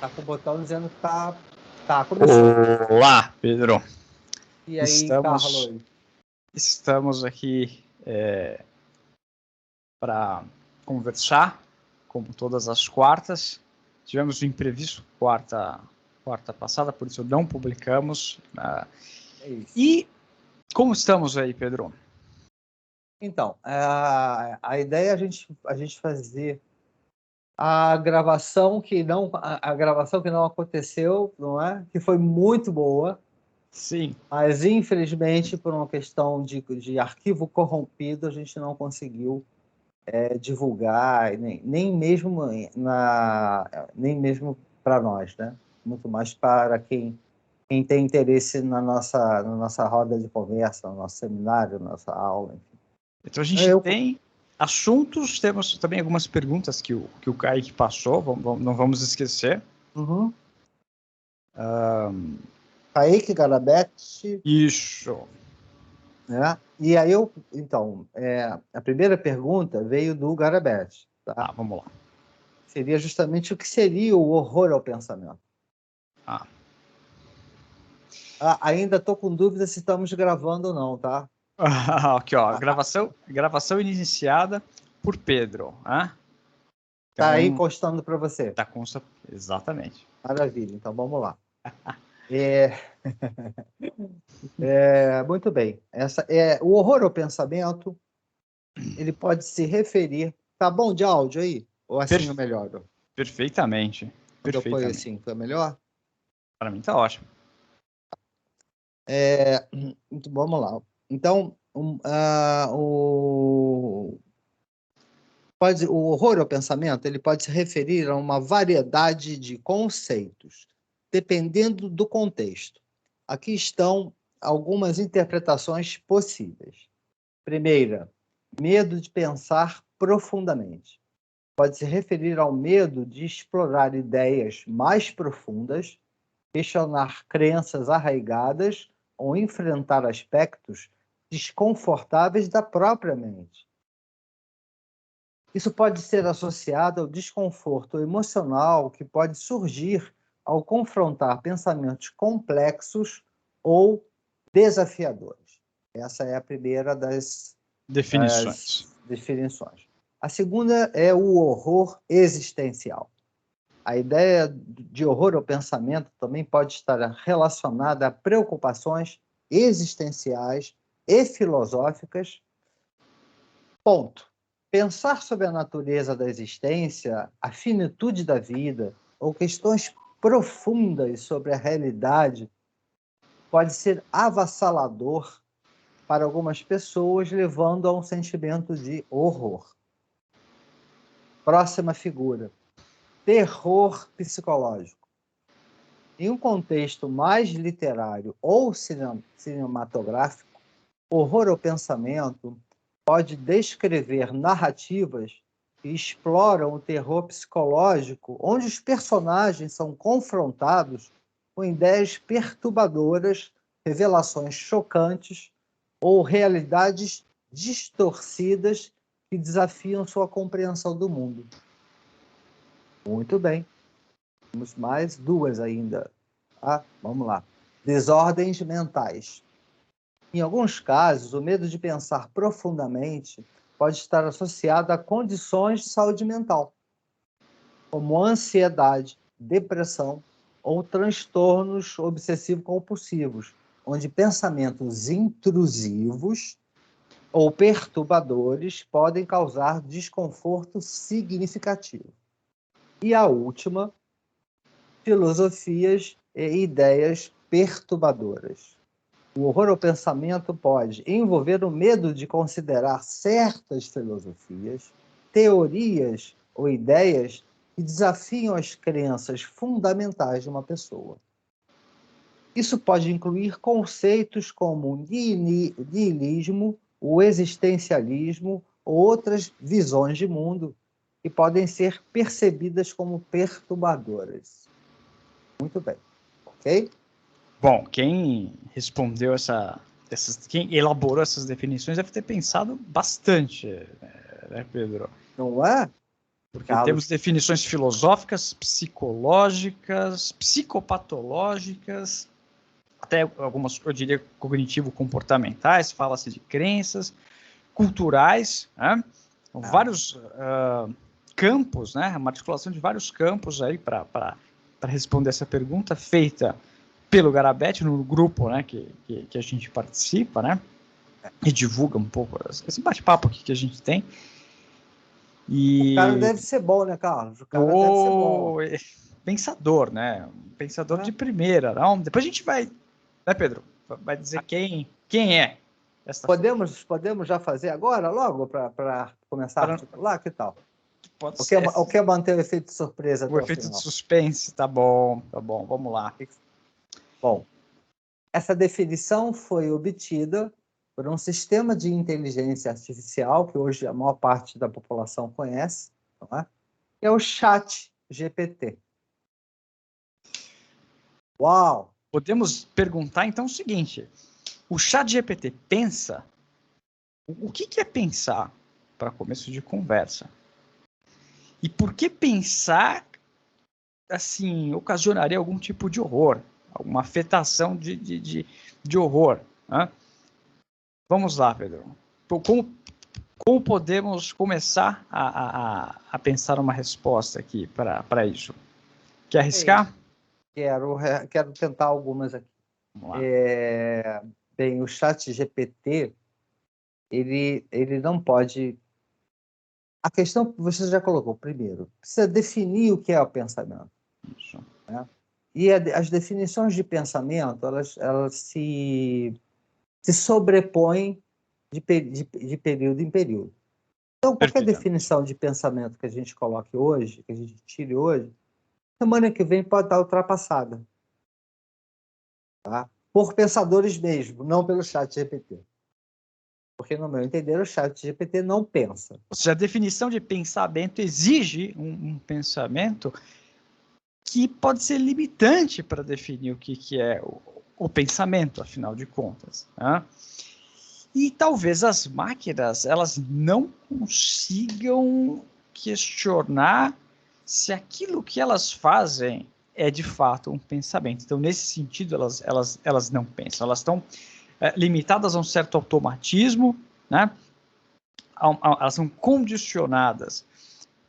Tá com o botão dizendo que tá começando. Olá, Pedro. E aí, Carlos? Estamos aqui para conversar, como todas as quartas. Tivemos um imprevisto quarta passada, por isso não publicamos. É isso. E como estamos aí, Pedro? Então, a ideia é a gente fazer a gravação que não aconteceu, não é? Que foi muito boa. Sim. Mas, infelizmente, por uma questão de arquivo corrompido, a gente não conseguiu divulgar, nem mesmo para nós, né? Muito mais para quem tem interesse na nossa roda de conversa, no nosso seminário, na nossa aula, enfim. Então a gente tem assuntos, temos também algumas perguntas que o Kaique passou, não vamos esquecer. Uhum. Kaique Garabete. Isso. Né? E aí então, a primeira pergunta veio do Garabete. Tá? Vamos lá. Seria justamente o que seria o horror ao pensamento. Ainda estou com dúvida se estamos gravando ou não, tá? Aqui, ó, gravação iniciada por Pedro. Tá aí constando para você. Tá constando, exatamente. Maravilha, então vamos lá. Muito bem. O horror ao pensamento, ele pode se referir... Tá bom de áudio aí? Ou assim é melhor? Perfeitamente. Foi assim, foi melhor? Para mim tá ótimo. Vamos lá. Então, o horror ao pensamento, ele pode se referir a uma variedade de conceitos, dependendo do contexto. Aqui estão algumas interpretações possíveis. Primeira, medo de pensar profundamente. Pode se referir ao medo de explorar ideias mais profundas, questionar crenças arraigadas ou enfrentar aspectos desconfortáveis da própria mente. Isso pode ser associado ao desconforto emocional que pode surgir ao confrontar pensamentos complexos ou desafiadores. Essa é a primeira das definições. A segunda é o horror existencial. A ideia de horror ao pensamento também pode estar relacionada a preocupações existenciais e filosóficas. Ponto. Pensar sobre a natureza da existência, a finitude da vida ou questões profundas sobre a realidade pode ser avassalador para algumas pessoas, levando a um sentimento de horror. Próxima figura. Terror psicológico. Em um contexto mais literário ou cinematográfico, horror ao pensamento pode descrever narrativas que exploram o terror psicológico, onde os personagens são confrontados com ideias perturbadoras, revelações chocantes ou realidades distorcidas que desafiam sua compreensão do mundo. Muito bem. Temos mais duas ainda. Vamos lá. Desordens mentais. Em alguns casos, o medo de pensar profundamente pode estar associado a condições de saúde mental, como ansiedade, depressão ou transtornos obsessivo-compulsivos, onde pensamentos intrusivos ou perturbadores podem causar desconforto significativo. E a última, filosofias e ideias perturbadoras. O horror ao pensamento pode envolver o medo de considerar certas filosofias, teorias ou ideias que desafiam as crenças fundamentais de uma pessoa. Isso pode incluir conceitos como o niilismo, o existencialismo ou outras visões de mundo que podem ser percebidas como perturbadoras. Muito bem. Ok? Bom, quem respondeu quem elaborou essas definições deve ter pensado bastante, né, Pedro? Não é? Porque temos definições filosóficas, psicológicas, psicopatológicas, até algumas, eu diria, cognitivo-comportamentais, fala-se de crenças, culturais, né? Então, vários campos, né? Uma articulação de vários campos aí para responder essa pergunta feita pelo Garabete no grupo, né? Que a gente participa, né? E divulga um pouco esse bate-papo aqui que a gente tem. O cara deve ser bom, né, Carlos? O cara deve ser bom. Pensador, né? Pensador de primeira. Não? Depois a gente vai, né, Pedro? Vai dizer quem é. Podemos já fazer agora, logo, para começar a articular? Que tal? Pode ser. Ou quer manter o efeito de surpresa até o efeito final? De suspense, tá bom, vamos lá. Bom, essa definição foi obtida por um sistema de inteligência artificial que hoje a maior parte da população conhece, não é? É o ChatGPT. Uau! Podemos perguntar, então, o seguinte. O ChatGPT pensa? O que é pensar, para começo de conversa? E por que pensar, assim, ocasionaria algum tipo de horror? Alguma afetação de horror? Né? Vamos lá, Pedro. Como podemos começar a pensar uma resposta aqui para isso? Quer arriscar? Quero tentar algumas aqui. Vamos lá. Bem, o ChatGPT, ele não pode... A questão que você já colocou, primeiro, precisa definir o que é o pensamento. Isso. Né? E as definições de pensamento, elas se sobrepõem de período em período. Então, qualquer definição de pensamento que a gente coloque hoje, que a gente tire hoje, semana que vem pode estar ultrapassada. Tá? Por pensadores mesmo, não pelo ChatGPT. Porque, no meu entender, o ChatGPT não pensa. Ou seja, a definição de pensamento exige um pensamento que pode ser limitante para definir o que é o pensamento, afinal de contas. Né? E talvez as máquinas elas não consigam questionar se aquilo que elas fazem é de fato um pensamento. Então, nesse sentido, elas não pensam. Elas estão limitadas a um certo automatismo, né? Elas são condicionadas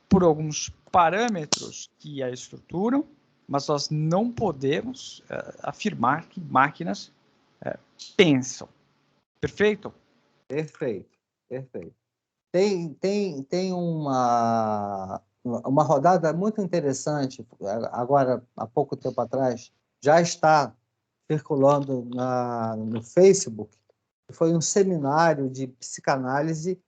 por alguns parâmetros que a estruturam, mas nós não podemos afirmar que máquinas pensam. Perfeito? Perfeito. Tem uma rodada muito interessante, agora, há pouco tempo atrás, já está circulando no Facebook, foi um seminário de psicanálise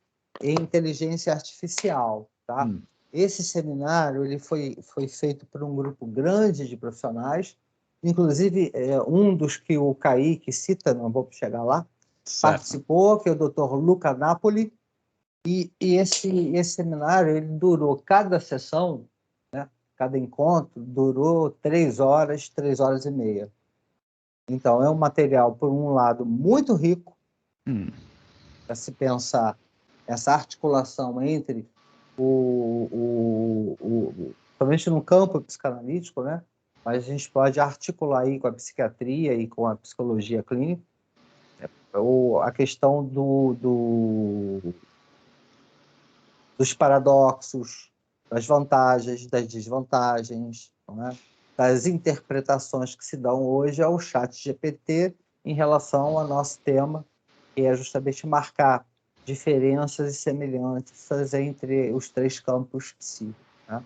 e inteligência artificial. Tá? Esse seminário ele foi feito por um grupo grande de profissionais, inclusive um dos que o Kaique cita, não vou chegar lá, certo, participou, que é o Dr. Luca Napoli, e esse seminário ele durou, cada sessão, né, cada encontro, durou 3 horas e meia. Então, é um material, por um lado, muito rico, para se pensar essa articulação entre somente no campo psicanalítico, né? Mas a gente pode articular aí com a psiquiatria e com a psicologia clínica a questão dos paradoxos, das vantagens, das desvantagens, não é? Das interpretações que se dão hoje ao ChatGPT em relação ao nosso tema, que é justamente marcar diferenças e semelhanças entre os 3 campos de si. Né?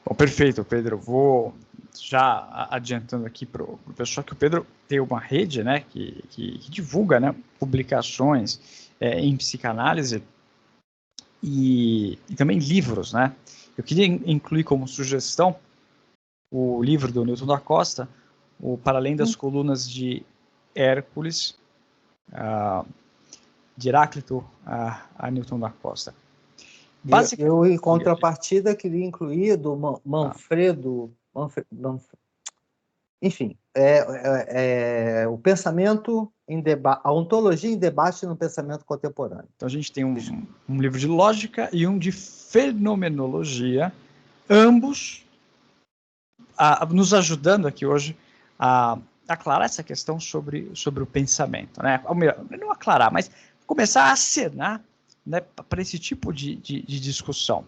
Bom, perfeito, Pedro. Vou já adiantando aqui para o pessoal que o Pedro tem uma rede, né, que divulga, né, publicações em psicanálise e também livros, né? Eu queria incluir como sugestão o livro do Newton da Costa, o Para Além das Colunas de Hércules, de Heráclito a Newton da Costa. Eu, em contrapartida, queria incluir do Manfredo enfim, o pensamento em debate, a ontologia em debate no pensamento contemporâneo. Então a gente tem um livro de lógica e um de fenomenologia, ambos nos ajudando aqui hoje a aclarar essa questão sobre o pensamento, né? Ou melhor, não aclarar, mas começar a acenar, né, para esse tipo de discussão.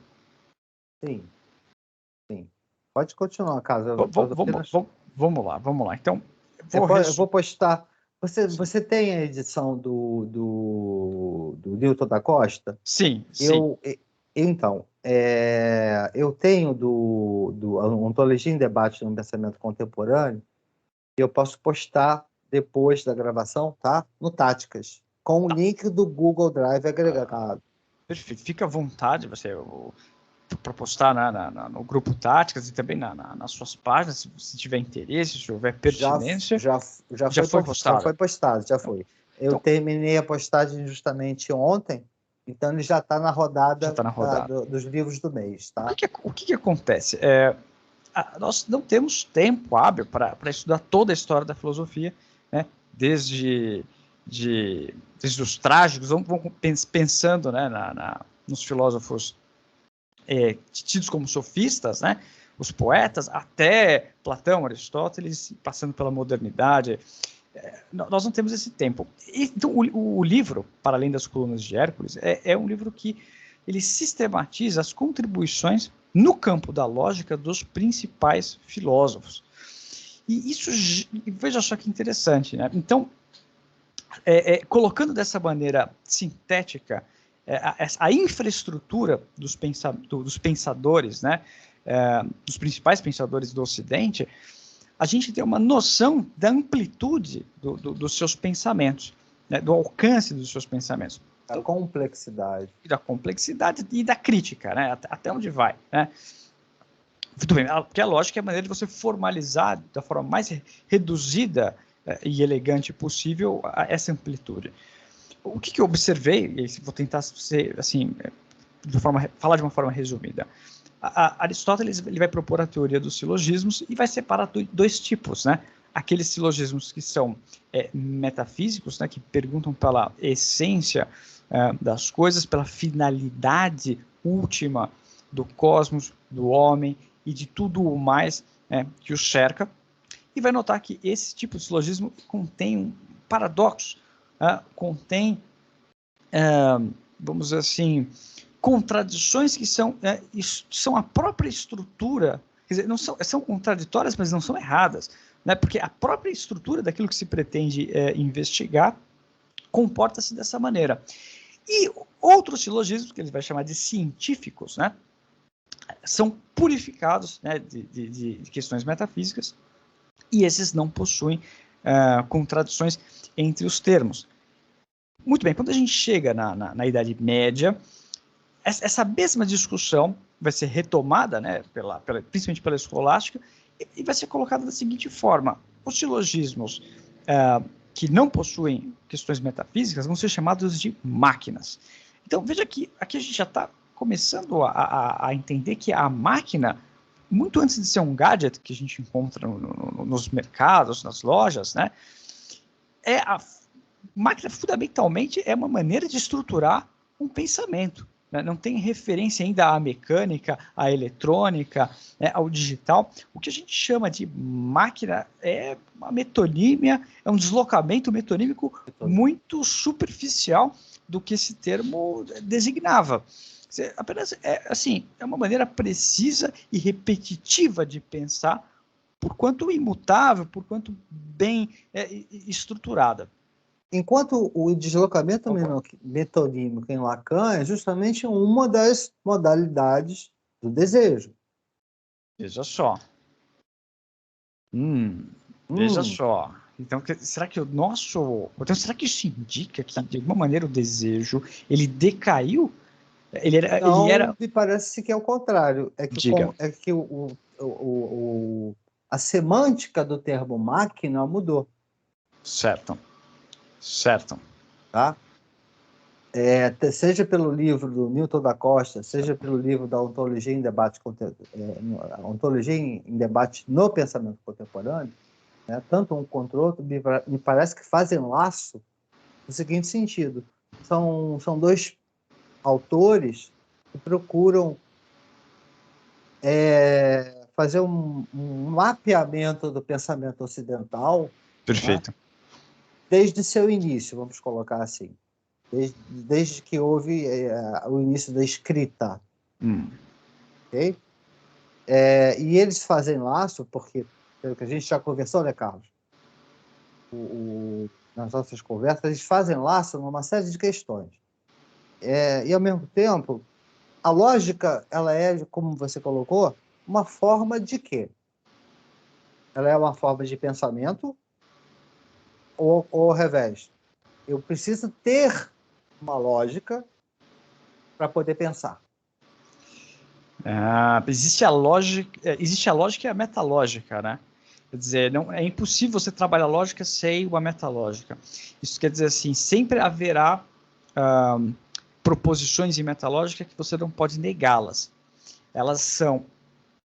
Sim. Pode continuar, caso vamos lá. Então, eu vou postar. Você tem a edição do Newton da Costa? Sim. Então, eu tenho do Ontologia em Debate no Pensamento Contemporâneo, e eu posso postar depois da gravação, tá? No Táticas, com o link do Google Drive agregado. Perfeito. Fica à vontade, para postar no grupo Táticas e também nas suas páginas, se tiver interesse, se houver pertinência. Já foi postado. Já foi postado, já foi. Eu terminei a postagem justamente ontem, então ele já está na rodada, dos livros do mês. Tá? O que acontece? Nós não temos tempo hábil para estudar toda a história da filosofia, né? Desde os trágicos, vamos pensando, né, nos filósofos tidos como sofistas, né? Os poetas, até Platão, Aristóteles, passando pela modernidade. Nós não temos esse tempo. Então, o livro, para além das colunas de Hércules, é um livro que ele sistematiza as contribuições no campo da lógica dos principais filósofos. E isso, veja só que interessante, né? Então, colocando dessa maneira sintética a infraestrutura dos pensadores, né? Dos principais pensadores do Ocidente, a gente tem uma noção da amplitude dos seus pensamentos, né? Do alcance dos seus pensamentos. Da complexidade. E da complexidade e da crítica, né? Até onde vai, né? Muito bem, porque a lógica é a maneira de você formalizar da forma mais reduzida e elegante possível essa amplitude. O que eu observei, e vou tentar ser, assim, falar de uma forma resumida. Aristóteles ele vai propor a teoria dos silogismos e vai separar dois tipos, né? Aqueles silogismos que são metafísicos, né, que perguntam pela essência das coisas, pela finalidade última do cosmos, do homem e de tudo o mais que o cerca. E vai notar que esse tipo de silogismo contém um paradoxo, contém, vamos dizer assim, contradições que são a própria estrutura, quer dizer, não são contraditórias, mas não são erradas, né? Porque a própria estrutura daquilo que se pretende investigar comporta-se dessa maneira. E outros silogismos, que ele vai chamar de científicos, né, são purificados, né, de questões metafísicas, e esses não possuem contradições entre os termos. Muito bem, quando a gente chega na Idade Média, essa mesma discussão vai ser retomada, né, principalmente pela escolástica, e vai ser colocada da seguinte forma: os silogismos que não possuem questões metafísicas vão ser chamados de máquinas. Então, veja que aqui a gente já está começando a entender que a máquina, muito antes de ser um gadget que a gente encontra nos mercados, nas lojas, né, a máquina fundamentalmente é uma maneira de estruturar um pensamento. Né? Não tem referência ainda à mecânica, à eletrônica, né, ao digital. O que a gente chama de máquina é uma metonímia, é um deslocamento metonímico muito superficial do que esse termo designava. Apenas é uma maneira precisa e repetitiva de pensar, por quanto imutável, por quanto bem estruturada. Enquanto o deslocamento metonímico em Lacan é justamente uma das modalidades do desejo. Veja só. Veja só. Então, será que será que isso indica que, de alguma maneira, o desejo ele decaiu? Não, me parece que é o contrário. Diga. A semântica do termo máquina mudou. Certo. Tá? Seja pelo livro do Newton da Costa, seja pelo livro da Ontologia em Debate, Ontologia em Debate no Pensamento Contemporâneo, né, tanto um quanto o outro, me parece que fazem laço no seguinte sentido. São dois autores que procuram fazer um mapeamento do pensamento ocidental, né, Perfeito. desde seu início, vamos colocar assim, desde que houve o início da escrita. Okay? E eles fazem laço, porque, pelo que a gente já conversou, né, Carlos? Nas nossas conversas, eles fazem laço numa série de questões. E, ao mesmo tempo, a lógica, ela é, como você colocou, uma forma de quê? Ela é uma forma de pensamento ou ao revés? Eu preciso ter uma lógica para poder pensar. Existe a lógica e a metalógica, né? Quer dizer, não, é impossível você trabalhar lógica sem uma metalógica. Isso quer dizer assim, sempre haverá proposições em metalógica que você não pode negá-las. Elas são,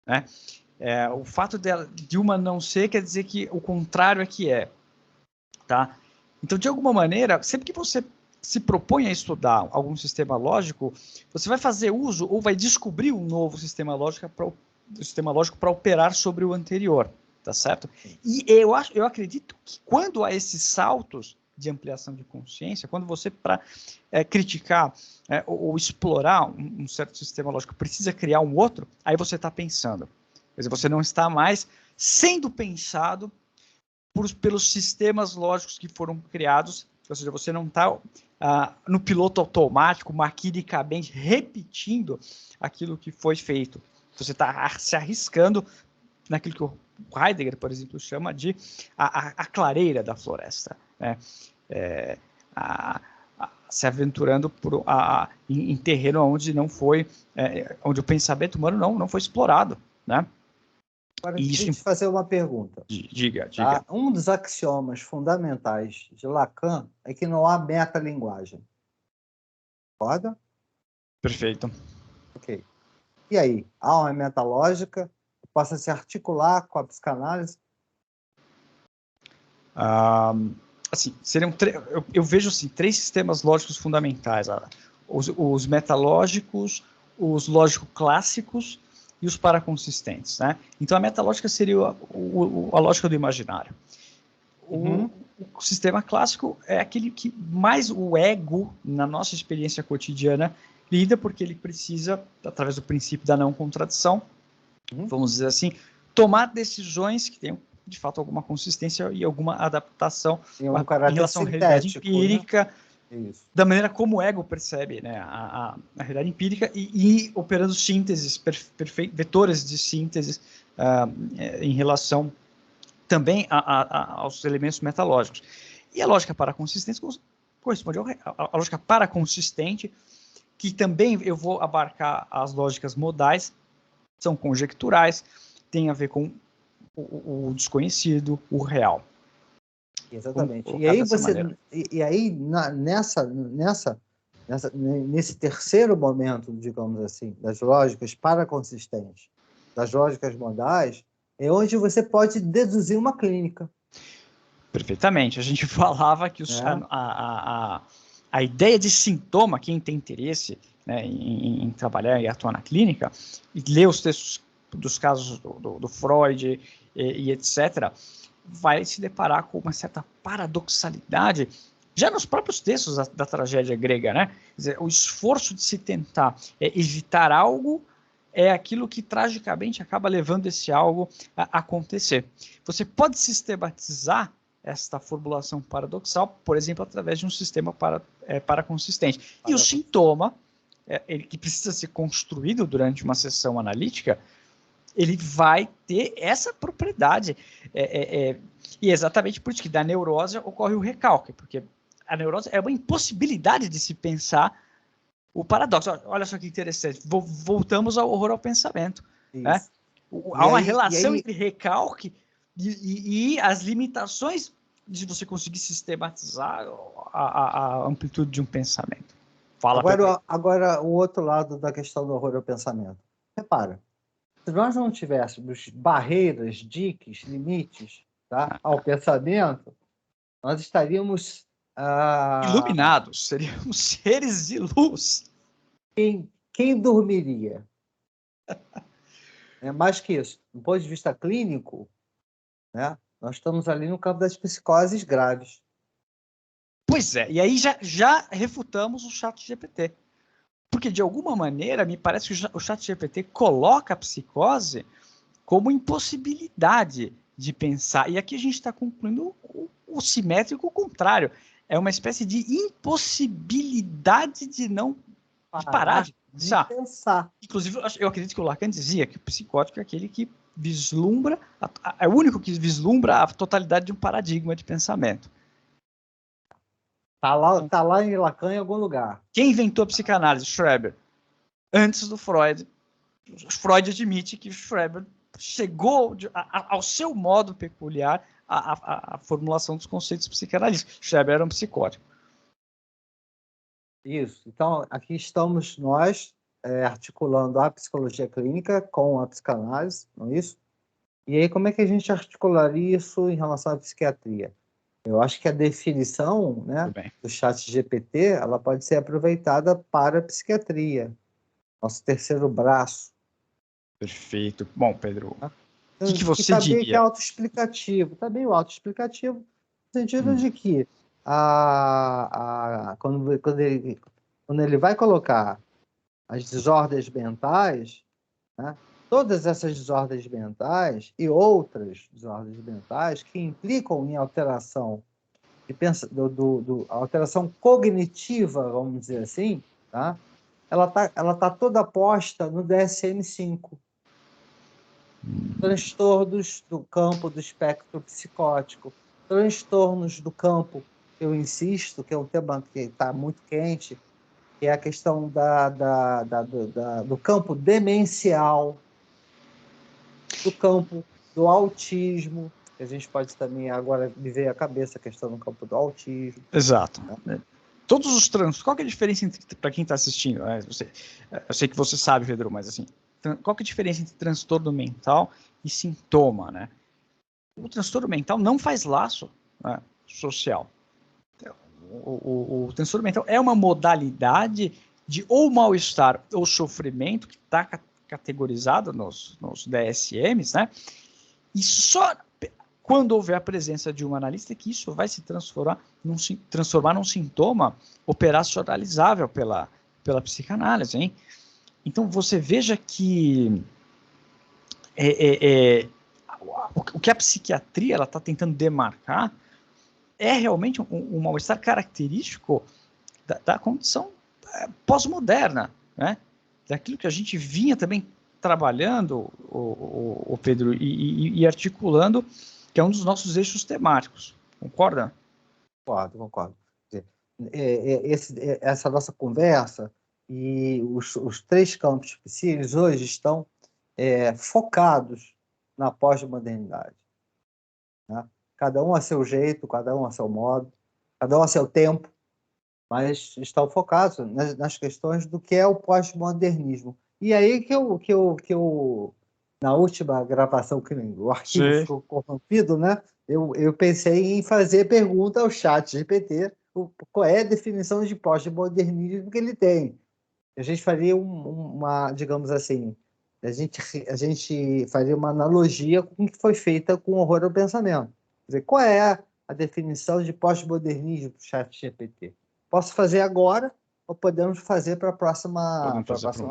né? O fato de uma não ser quer dizer que o contrário é que é, tá? Então, de alguma maneira, sempre que você se propõe a estudar algum sistema lógico, você vai fazer uso ou vai descobrir um novo sistema lógico para operar sobre o anterior, tá certo? E eu acredito que quando há esses saltos de ampliação de consciência, quando você, para criticar ou explorar um certo sistema lógico, precisa criar um outro, aí você está pensando. Quer dizer, você não está mais sendo pensado pelos sistemas lógicos que foram criados, ou seja, você não está no piloto automático, maquinicamente repetindo aquilo que foi feito. Você está se arriscando naquilo que o Heidegger, por exemplo, chama de a clareira da floresta, né? Se aventurando em terreno onde não foi, onde o pensamento humano não foi explorado, né? Agora, deixa eu te fazer uma pergunta. Diga. Tá? Um dos axiomas fundamentais de Lacan é que não há metalinguagem. Concorda? Perfeito. Ok. E aí? Há uma metalógica que possa se articular com a psicanálise? Assim, eu vejo assim, 3 sistemas lógicos fundamentais. Os metalógicos, os lógico-clássicos e os paraconsistentes, né? Então, a metalógica seria a lógica do imaginário. O sistema clássico é aquele que mais o ego, na nossa experiência cotidiana, lida, porque ele precisa, através do princípio da não contradição, vamos dizer assim, tomar decisões que tenham, de fato, alguma consistência e alguma adaptação em relação à realidade empírica, né? Da maneira como o ego percebe, né, a realidade empírica e operando sínteses, vetores de síntese em relação também aos elementos metalógicos. E a lógica paraconsistente corresponde à lógica paraconsistente, que também eu vou abarcar as lógicas modais, são conjecturais, tem a ver com o desconhecido, o real. Exatamente. E aí nesse terceiro momento, digamos assim, das lógicas paraconsistentes, das lógicas modais, é onde você pode deduzir uma clínica. Perfeitamente. A gente falava que a ideia de sintoma, quem tem interesse, né, em trabalhar e atuar na clínica, e ler os textos dos casos do Freud e etc., vai se deparar com uma certa paradoxalidade já nos próprios textos da tragédia grega, né? Quer dizer, o esforço de se tentar evitar algo é aquilo que tragicamente acaba levando esse algo a acontecer. Você pode sistematizar esta formulação paradoxal, por exemplo, através de um sistema paraconsistente. E o sintoma, que precisa ser construído durante uma sessão analítica, ele vai ter essa propriedade. E é exatamente por isso que da neurose ocorre o recalque, porque a neurose é uma impossibilidade de se pensar o paradoxo. Olha só que interessante. Voltamos ao horror ao pensamento. Né? Há uma relação entre recalque e as limitações de você conseguir sistematizar a amplitude de um pensamento. Agora, o outro lado da questão do horror ao pensamento. Repara, se nós não tivéssemos barreiras, diques, limites, tá, ao pensamento, nós estaríamos iluminados, seríamos seres de luz. Quem dormiria? É mais que isso. Do ponto de vista clínico, né, nós estamos ali no campo das psicoses graves. Pois é, e aí já refutamos o ChatGPT. Porque, de alguma maneira, me parece que o ChatGPT coloca a psicose como impossibilidade de pensar. E aqui a gente está concluindo o simétrico contrário. É uma espécie de impossibilidade de parar de pensar. Inclusive, eu acredito que o Lacan dizia que o psicótico é aquele que vislumbra, é o único que vislumbra a totalidade de um paradigma de pensamento. Tá lá em Lacan em algum lugar. Quem inventou a psicanálise? Schreber. Antes do Freud. Freud admite que Schreber chegou ao seu modo peculiar à formulação dos conceitos psicanalísticos. Schreber era um psicótico. Isso. Então, aqui estamos nós articulando a psicologia clínica com a psicanálise, não é isso? E aí, como é que a gente articularia isso em relação à psiquiatria? Eu acho que a definição, né, do ChatGPT, ela pode ser aproveitada para a psiquiatria, nosso terceiro braço. Perfeito. Bom, Pedro, o que você tá diria? Bem que é autoexplicativo. Está bem autoexplicativo, no sentido de que quando ele vai colocar as desordens mentais, né, todas essas desordens mentais e outras desordens mentais que implicam em alteração alteração cognitiva, vamos dizer assim, tá? Ela tá toda posta no DSM-5. Transtornos do campo do espectro psicótico, transtornos do campo, eu insisto, que é um tema que está muito quente, que é a questão do campo demencial, do campo do autismo, que a gente pode também agora me veio à cabeça a questão do campo do autismo. Exato. Né? Todos os transtornos. Qual que é a diferença para quem está assistindo? Eu sei que você sabe, Pedro, mas assim, qual que é a diferença entre transtorno mental e sintoma, né? O transtorno mental não faz laço, né, social. O transtorno mental é uma modalidade de ou mal-estar ou sofrimento que está categorizado nos DSMs, né? E só quando houver a presença de um analista que isso vai se transformar num sintoma operacionalizável pela psicanálise, hein? Então você veja que o que a psiquiatria ela está tentando demarcar é realmente um mal-estar característico da condição pós-moderna, né? Daquilo que a gente vinha também trabalhando, o Pedro, e articulando, que é um dos nossos eixos temáticos. Concorda? Concordo. Essa nossa conversa e os três campos psíquicos hoje estão focados na pós-modernidade. Né? Cada um a seu jeito, cada um a seu modo, cada um a seu tempo, mas estão focados nas questões do que é o pós-modernismo. E aí que eu na última gravação, que o arquivo ficou corrompido, né? Eu pensei em fazer pergunta ao ChatGPT qual é a definição de pós-modernismo que ele tem. A gente faria uma, digamos assim, a gente faria uma analogia com o que foi feita com o Horror ao Pensamento. Quer dizer, qual é a definição de pós-modernismo do ChatGPT? Posso fazer agora ou podemos fazer para a próxima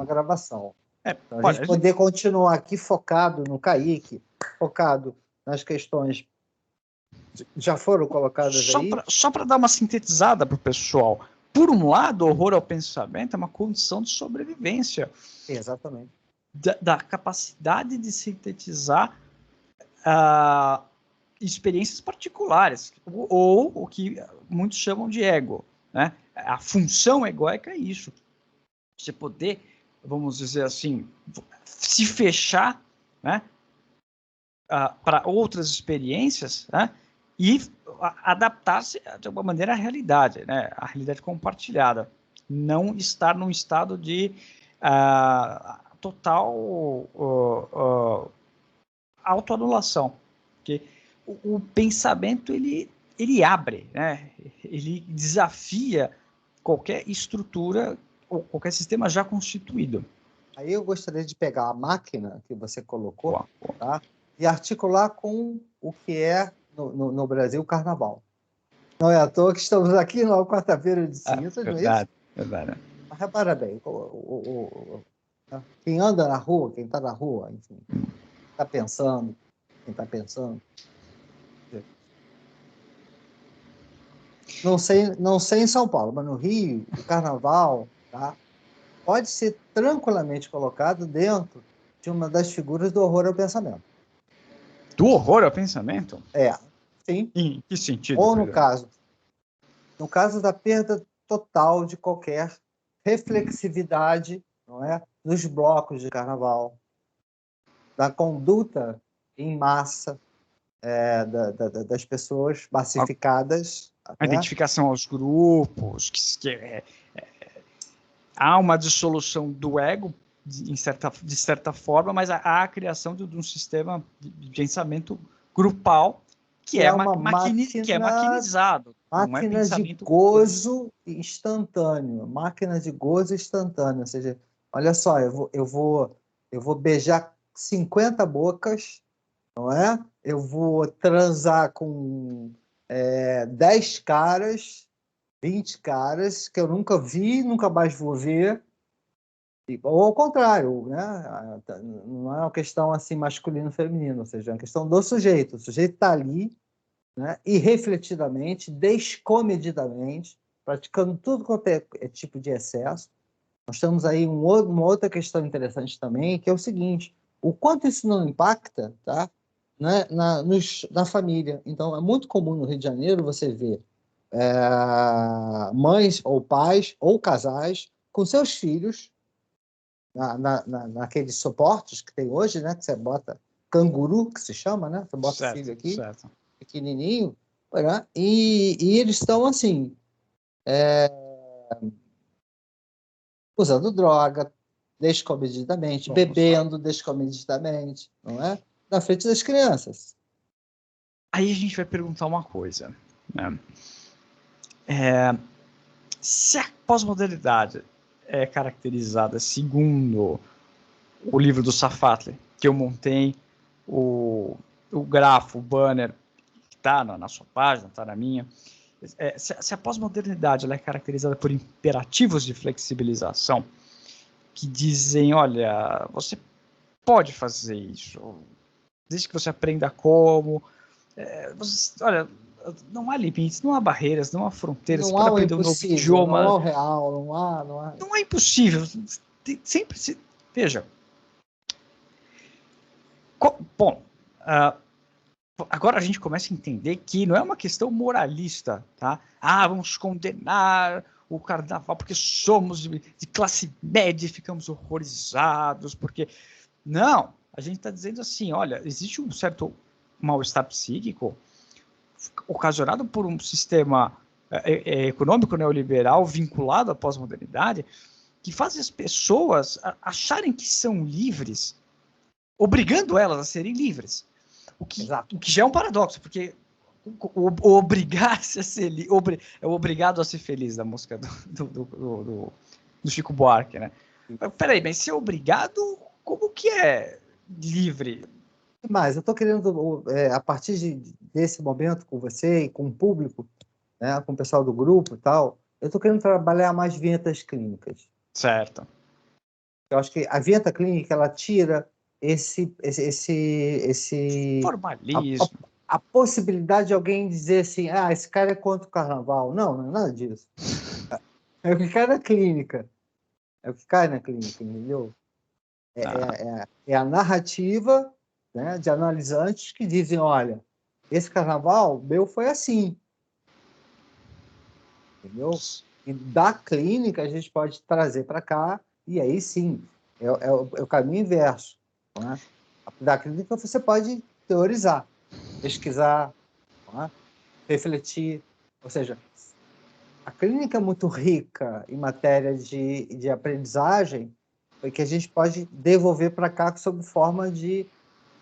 gravação? Então, a gente poder continuar aqui focado no Kaique, focado nas questões que já foram colocadas aí. Só para dar uma sintetizada para o pessoal. Por um lado, o horror ao pensamento é uma condição de sobrevivência. Exatamente. Da capacidade de sintetizar experiências particulares, ou o que muitos chamam de ego. Né? A função egóica é isso. Você poder, vamos dizer assim, se fechar, né, para outras experiências, né, e adaptar-se de alguma maneira à realidade, né, à realidade compartilhada. Não estar num estado de total autoanulação. Porque o pensamento ele abre, né? Ele desafia qualquer estrutura ou qualquer sistema já constituído. Aí eu gostaria de pegar a máquina que você colocou, Boa. tá? E articular com o que é, no Brasil, o carnaval. Não é à toa que estamos aqui na quarta-feira de cinzas, não é isso? Verdade. Mas repara bem, quem anda na rua, quem está na rua, enfim, está pensando, quem está pensando. Não sei em São Paulo, mas no Rio, o carnaval, tá, pode ser tranquilamente colocado dentro de uma das figuras do horror ao pensamento. Do horror ao pensamento? Sim. Em que sentido? Ou no caso da perda total de qualquer reflexividade, não é, dos blocos de carnaval, da conduta em massa das pessoas massificadas. A identificação aos grupos, há uma dissolução do ego, de certa forma, mas há a criação de um sistema de pensamento grupal que é maquinizado. Máquina de gozo instantâneo. Máquina de gozo instantâneo. Ou seja, olha só, eu vou beijar 50 bocas, não é? Eu vou transar com 10 caras, 20 caras, que eu nunca vi, nunca mais vou ver. Ou ao contrário, né? Não é uma questão assim masculino feminino, ou seja, é uma questão do sujeito. O sujeito está ali, né, irrefletidamente, descomedidamente, praticando tudo quanto é tipo de excesso. Nós temos aí uma outra questão interessante também, que é o seguinte: o quanto isso não impacta, tá, né, na família. Então, é muito comum no Rio de Janeiro você ver mães ou pais ou casais com seus filhos naqueles suportes que tem hoje, né, que você bota canguru, que se chama, né? Você bota o filho aqui, pequenininho, né? E eles estão assim, usando droga descomedidamente, bebendo descomedidamente, não é? Na frente das crianças. Aí a gente vai perguntar uma coisa, né? Se a pós-modernidade é caracterizada segundo o livro do Safatli, que eu montei, o grafo, o banner, que está na sua página, está na minha, se a pós-modernidade é caracterizada por imperativos de flexibilização, que dizem, olha, você pode fazer isso, desde que você aprenda como, olha, não há limites, não há barreiras, não há fronteiras, Não você pode há o aprender um novo impossível, idioma. não há o real, não há... Não é impossível, sempre se... Veja, bom, agora a gente começa a entender que não é uma questão moralista, tá? Vamos condenar o carnaval porque somos de classe média e ficamos horrorizados, porque... Não, a gente está dizendo assim, olha, existe um certo mal-estar psíquico ocasionado por um sistema econômico neoliberal vinculado à pós-modernidade que faz as pessoas acharem que são livres, obrigando elas a serem livres. O que já é um paradoxo, porque o obrigar-se a ser livre é o obrigado a ser feliz da música do Chico Buarque, né? Peraí, mas ser obrigado, como que é livre? Mas eu estou querendo, a partir desse momento com você e com o público, né, com o pessoal do grupo e tal, eu estou querendo trabalhar mais vinhetas clínicas. Certo. Eu acho que a vinheta clínica, ela tira esse formalismo. A possibilidade de alguém dizer assim, esse cara é contra o carnaval. Não, não é nada disso. É o que cai na clínica. É o que cai na clínica, entendeu? É a narrativa, né, de analisantes que dizem, olha, esse carnaval meu foi assim. Entendeu? E da clínica a gente pode trazer para cá, e aí sim, é o caminho inverso. Não é? Da clínica você pode teorizar, pesquisar, não é? Refletir. Ou seja, a clínica é muito rica em matéria de aprendizagem, que a gente pode devolver para cá sob forma de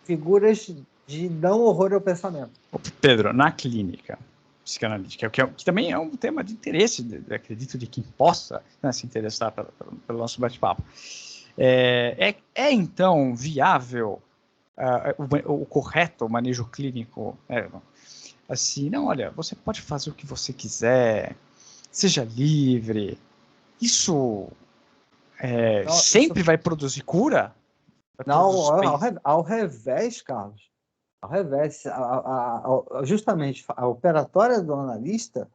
figuras de não horror ao pensamento. Pedro, na clínica psicanalítica, que também é um tema de interesse, acredito, de quem possa, né, se interessar pelo nosso bate-papo. Então viável o correto manejo clínico? Assim, não, olha, você pode fazer o que você quiser, seja livre. Isso sempre vai produzir cura? Não, ao revés, Carlos. Ao revés. Justamente a operatória do analista,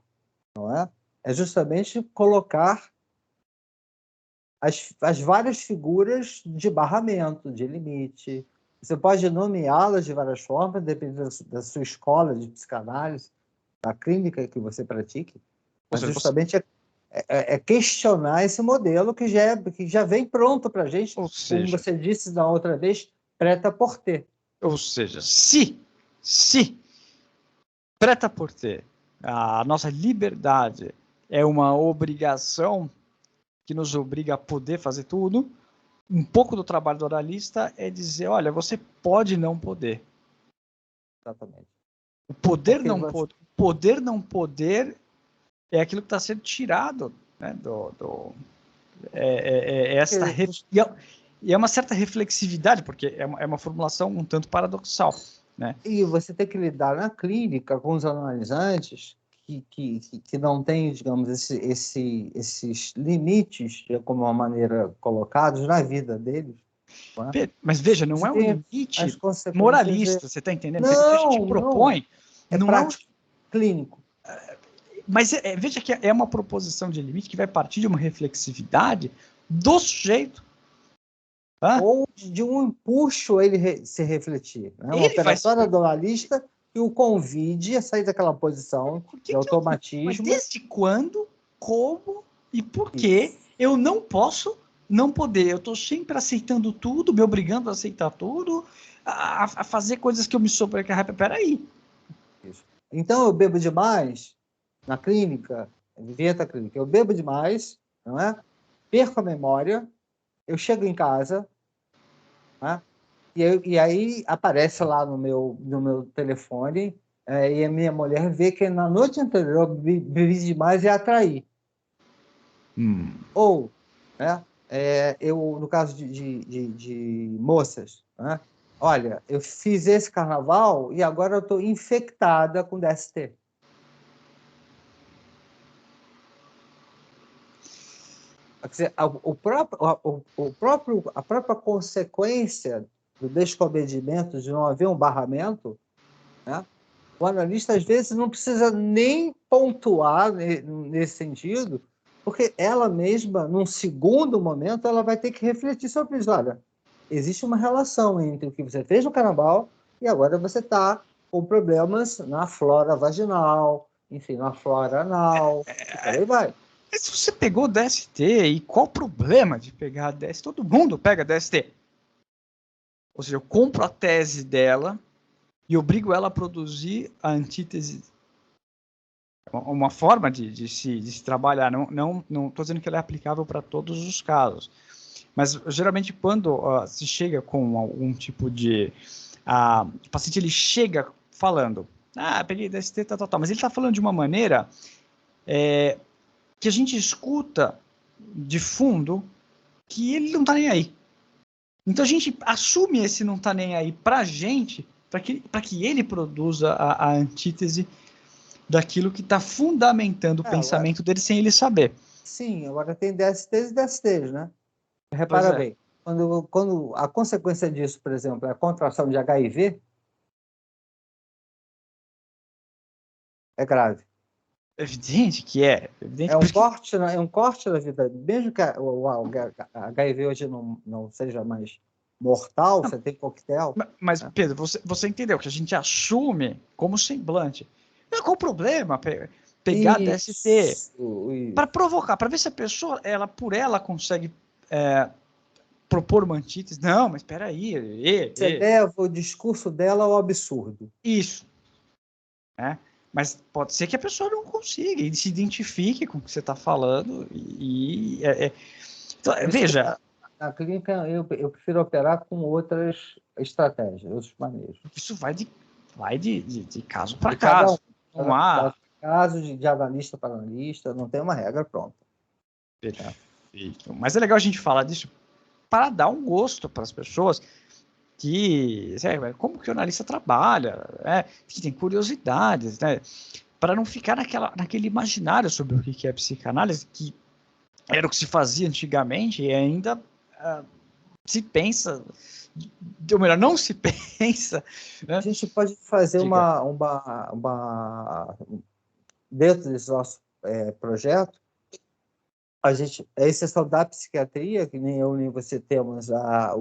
não é? É justamente colocar as várias figuras de barramento, de limite. Você pode nomeá-las de várias formas, dependendo da sua escola de psicanálise, da clínica que você pratique, mas justamente é questionar esse modelo que já vem pronto para a gente, como você disse da outra vez, prêt-à-porter. Ou seja, se prêt-à-porter, a nossa liberdade é uma obrigação que nos obriga a poder fazer tudo, um pouco do trabalho do analista é dizer, olha, você pode não poder. Exatamente. O poder não poder é aquilo que está sendo tirado, né, e é uma certa reflexividade, porque é uma formulação um tanto paradoxal, né? E você tem que lidar na clínica com os analisantes que não têm, digamos, esses limites, de alguma maneira, colocados na vida deles. Não é? Mas veja, não é um limite moralista, você está entendendo? Não, o que a gente propõe não. É prático, clínico. Mas veja que é uma proposição de limite que vai partir de uma reflexividade do sujeito. Ou de um empuxo a ele se refletir. Né? Uma operatória do analista que o convide a sair daquela posição de automatismo. Mas desde quando, como e por que eu não posso não poder? Eu estou sempre aceitando tudo, me obrigando a aceitar tudo, a fazer coisas que eu me sobrecarrego. Peraí. Então eu bebo demais na clínica, vivendo a clínica, eu bebo demais, não é? Perco a memória, eu chego em casa, né? E aí aparece lá no meu telefone, e a minha mulher vê que na noite anterior eu bebi demais e atraí. Ou, né, eu, no caso de moças, né, olha, eu fiz esse carnaval e agora eu estou infectada com DST. Quer dizer, a própria consequência do descomedimento, de não haver um barramento, né? O analista, às vezes, não precisa nem pontuar nesse sentido, porque ela mesma, num segundo momento, ela vai ter que refletir sobre isso. Olha, existe uma relação entre o que você fez no carnaval e agora você está com problemas na flora vaginal, enfim, na flora anal, e por aí vai. Mas se você pegou DST, e qual o problema de pegar DST? Todo mundo pega DST. Ou seja, eu compro a tese dela e obrigo ela a produzir a antítese. Uma forma de se trabalhar. Não estou dizendo que ela é aplicável para todos os casos. Mas, geralmente, quando se chega com algum tipo de... o paciente ele chega falando, peguei DST, tal. Mas ele está falando de uma maneira... que a gente escuta de fundo que ele não tá nem aí. Então a gente assume esse não tá nem aí pra gente, para que ele produza a antítese daquilo que está fundamentando o pensamento dele sem ele saber. Sim, agora tem DSTs e DSTs, né? Repara bem, quando a consequência disso, por exemplo, é a contração de HIV, é grave. Evidente que é. Evidente é um corte na vida. Mesmo que o HIV hoje não seja mais mortal, você tem coquetel. Mas, Pedro, você entendeu que a gente assume como semblante. Mas qual o problema? Pegar DST para provocar, para ver se a pessoa, por ela consegue propor uma antítese. Não, mas espera aí. Você leva o discurso dela ao absurdo. Isso. Mas pode ser que a pessoa não consiga, se identifique com o que você está falando. Então, veja... Na clínica, eu prefiro operar com outras estratégias, outros manejos. Isso vai de caso para Cada caso. Não há... caso de analista para analista, não tem uma regra pronta. Perfeito. Mas é legal a gente falar disso para dar um gosto para as pessoas que, como que o analista trabalha, que tem curiosidades, né? Para não ficar naquele imaginário sobre o que é psicanálise, que era o que se fazia antigamente e ainda se pensa, ou melhor, não se pensa. Né? A gente pode fazer dentro desse nosso projeto, a exceção da psiquiatria, que nem eu nem você temos a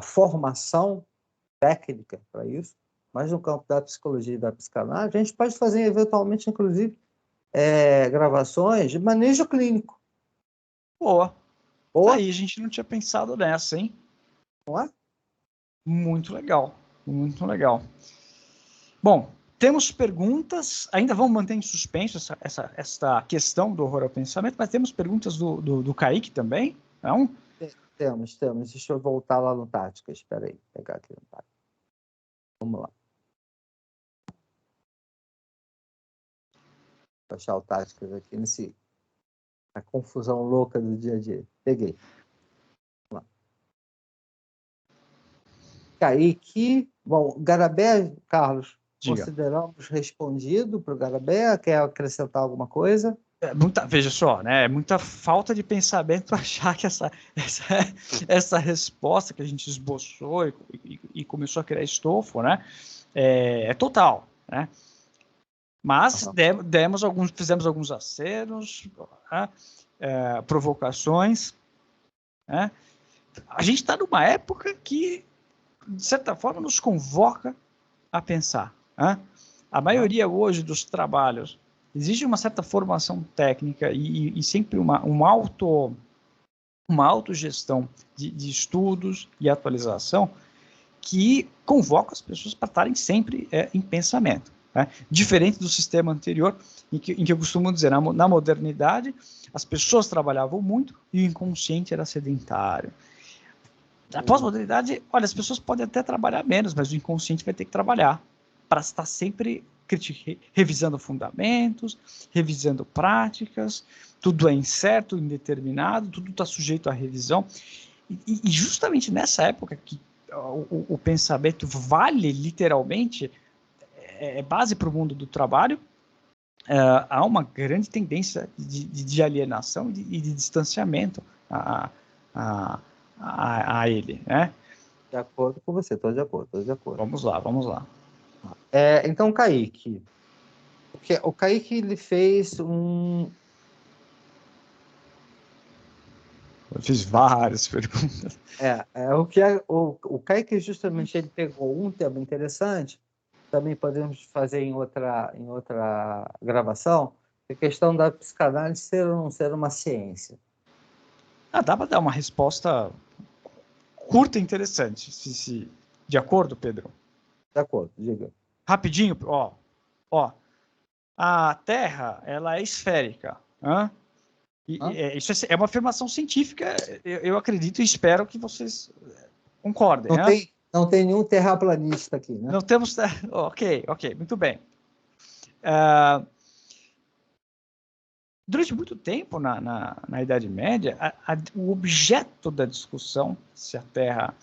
formação técnica para isso, mas no campo da psicologia e da psicanálise, a gente pode fazer eventualmente, inclusive, gravações de manejo clínico. Boa. Aí a gente não tinha pensado nessa, hein? Não é? Muito legal. Muito legal. Bom, temos perguntas, ainda vamos manter em suspenso essa questão do horror ao pensamento, mas temos perguntas do Kaique também, não? Temos. Deixa eu voltar lá no Tática. Espera aí, pegar aqui no Tática. Vamos lá. Vou achar o Táticas aqui na confusão louca do dia a dia. Peguei. Vamos lá. Kaique. Bom, Garabé, Carlos, Diga. Consideramos respondido para o Garabé. Quer acrescentar alguma coisa? Veja só, né? É muita falta de pensamento achar que essa resposta que a gente esboçou e começou a criar estofo, né? É total, né? Mas fizemos alguns aceros, né? Provocações, né? A gente está numa época que, de certa forma, nos convoca a pensar, né? A maioria hoje dos trabalhos exige uma certa formação técnica e sempre uma autogestão de estudos e atualização que convoca as pessoas para estarem sempre em pensamento. Né? Diferente do sistema anterior, em que eu costumo dizer, na modernidade, as pessoas trabalhavam muito e o inconsciente era sedentário. Na pós-modernidade, olha, as pessoas podem até trabalhar menos, mas o inconsciente vai ter que trabalhar para estar sempre revisando fundamentos, revisando práticas, tudo é incerto, indeterminado, tudo está sujeito à revisão. E justamente nessa época que o pensamento vale literalmente, é base para o mundo do trabalho, há uma grande tendência de alienação e de distanciamento a ele, né? De acordo com você, estou de acordo. Vamos lá. Então, Kaique. O Kaique, ele fez Eu fiz várias perguntas. O Kaique, justamente, ele pegou um tema interessante, também podemos fazer em outra gravação, a questão da psicanálise ser ou não ser uma ciência. Dá para dar uma resposta curta e interessante. De acordo, Pedro? De acordo, diga. Rapidinho, ó. A Terra, ela é esférica. Isso é uma afirmação científica, eu acredito e espero que vocês concordem. Não tem nenhum terraplanista aqui, né? Não temos... Ok, muito bem. Durante muito tempo, na Idade Média, o objeto da discussão, se a Terra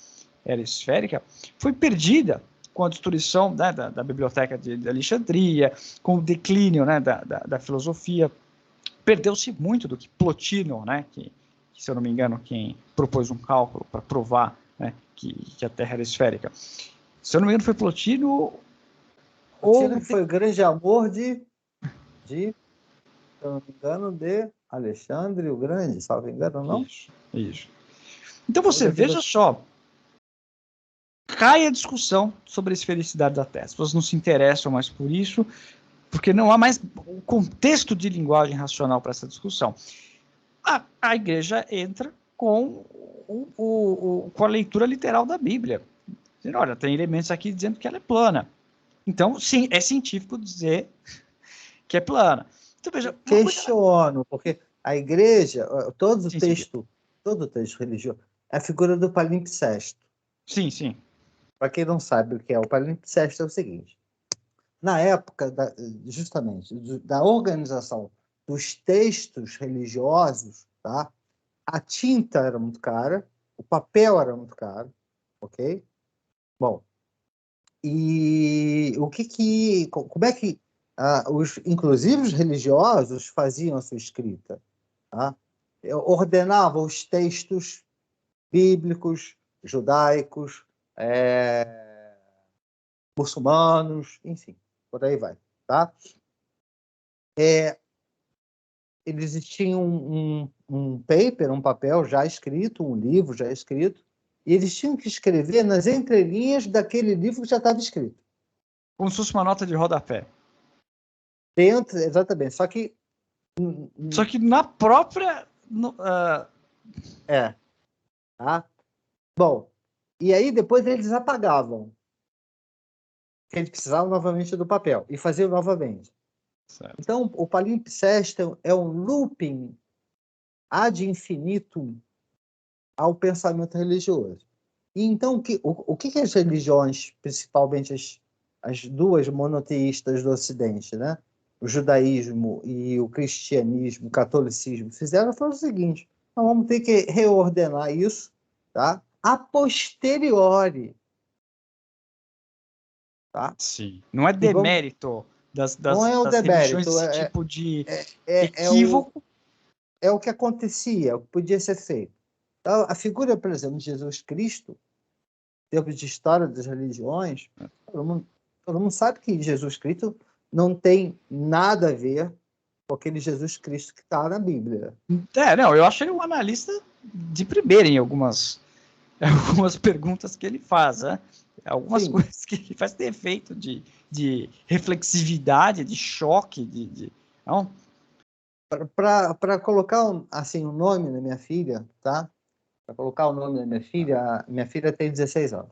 era esférica, foi perdida com a destruição, né, da biblioteca de Alexandria, com o declínio, né, da filosofia. Perdeu-se muito do que Plotino, né, que, se eu não me engano, quem propôs um cálculo para provar, né, que a Terra era esférica. Se eu não me engano, foi Plotino. Plotino foi o grande amor se eu não me engano, de Alexandre o Grande, salvo engano, não? Isso. Então você veja só, cai a discussão sobre a esfericidade da Terra. As pessoas não se interessam mais por isso, porque não há mais o contexto de linguagem racional para essa discussão. A igreja entra com a leitura literal da Bíblia. Dizendo, olha, tem elementos aqui dizendo que ela é plana. Então, sim, é científico dizer que é plana. Então, veja, questiono, porque A igreja, todo o Sim, sim. texto religioso, é a figura do palimpsesto. Sim, sim. Para quem não sabe o que é o palimpsesto, é o seguinte: na época, justamente, da organização dos textos religiosos, tá? A tinta era muito cara, o papel era muito caro, ok? Bom, e como é que inclusive os religiosos faziam a sua escrita, tá? Ordenavam os textos bíblicos, judaicos, muçulmanos, enfim, por aí vai, tá? Eles tinham um paper, um papel já escrito, um livro já escrito, e eles tinham que escrever nas entrelinhas daquele livro que já estava escrito. Como se fosse uma nota de rodapé. Dentro, exatamente. Só que na própria. Tá? Bom, e aí depois eles apagavam. Eles precisavam novamente do papel e faziam novamente. Certo. Então, o palimpsesto é um looping ad infinitum ao pensamento religioso. E então, o que as religiões, principalmente as duas monoteístas do Ocidente, né? O judaísmo e o cristianismo, o catolicismo, fizeram foi o seguinte: nós vamos ter que reordenar isso, tá? A posteriori. Tá? Sim. Não é E vamos, demérito não é o das religiões demérito, esse tipo de é equívoco. é o que acontecia, o que podia ser feito. Então, a figura, por exemplo, de Jesus Cristo, em termos de história das religiões, todo mundo sabe que Jesus Cristo não tem nada a ver com aquele Jesus Cristo que está na Bíblia. Não, eu acho ele um analista de primeira em algumas perguntas que ele faz, né? Algumas Sim. coisas que ele faz ter efeito de reflexividade, de choque, não? Para colocar assim, um nome na minha filha, tá? Para colocar o nome da minha filha tem 16 anos.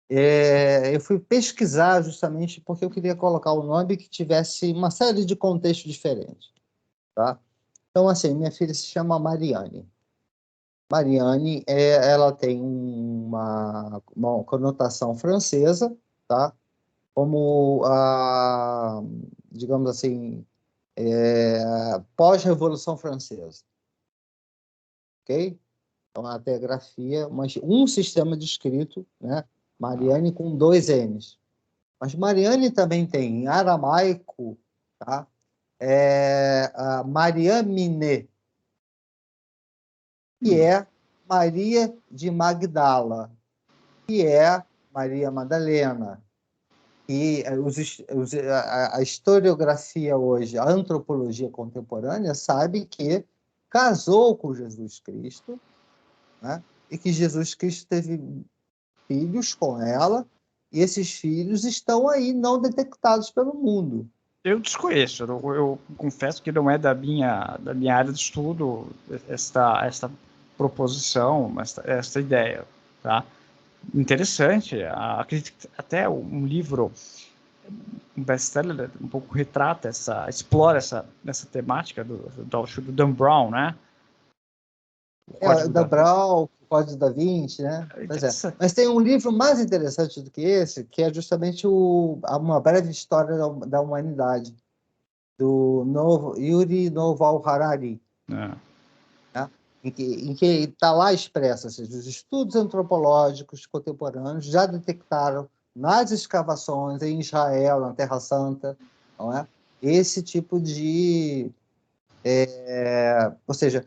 Eu fui pesquisar justamente porque eu queria colocar um nome que tivesse uma série de contextos diferentes, tá? Então, assim, minha filha se chama Mariane. Mariane, ela tem uma conotação francesa, tá? Como, digamos assim, pós-Revolução Francesa, ok? Então, a teografia, mas um sistema de escrito, né? Mariane com 2 N's. Mas Mariane também tem em aramaico, tá? Mariamine, que é Maria de Magdala, que é Maria Madalena. E a historiografia hoje, a antropologia contemporânea, sabe que casou com Jesus Cristo, né? E que Jesus Cristo teve filhos com ela, e esses filhos estão aí não detectados pelo mundo. Eu desconheço, eu confesso que não é da minha área de estudo esta proposição, esta ideia, tá? Interessante, acredito que até um livro, um best-seller, um pouco retrata explora essa temática do Dan Brown, né? O Código Da da Vinci. Brau, Código da Vinci, né? É Pois é. interessante. Mas tem um livro mais interessante do que esse, que é justamente uma breve história da humanidade, do Yuri Noval Harari, É. né? Em que está lá expresso, ou seja, os estudos antropológicos contemporâneos já detectaram nas escavações em Israel, na Terra Santa, não é? Esse tipo de... ou seja,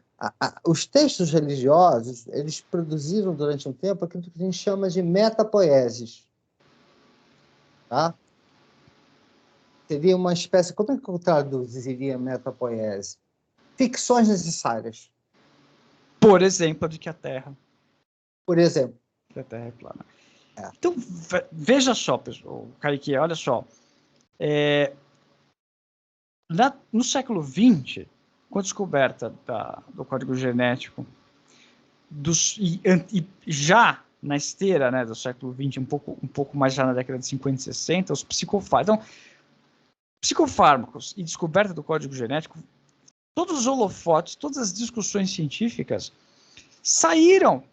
os textos religiosos, eles produziram durante um tempo aquilo que a gente chama de metapoieses, tá? Seria uma espécie... Como é que eu traduziria metapoiese? Ficções necessárias. Por exemplo, de que a Terra Por exemplo, é plana. é. Então, veja só, pessoal, Kaique, olha só. No século XX, com a descoberta do código genético, e já na esteira, né, do século XX, um pouco mais já na década de 50 e 60, os psicofármacos. Então, psicofármacos e descoberta do código genético todos os holofotes, todas as discussões científicas saíram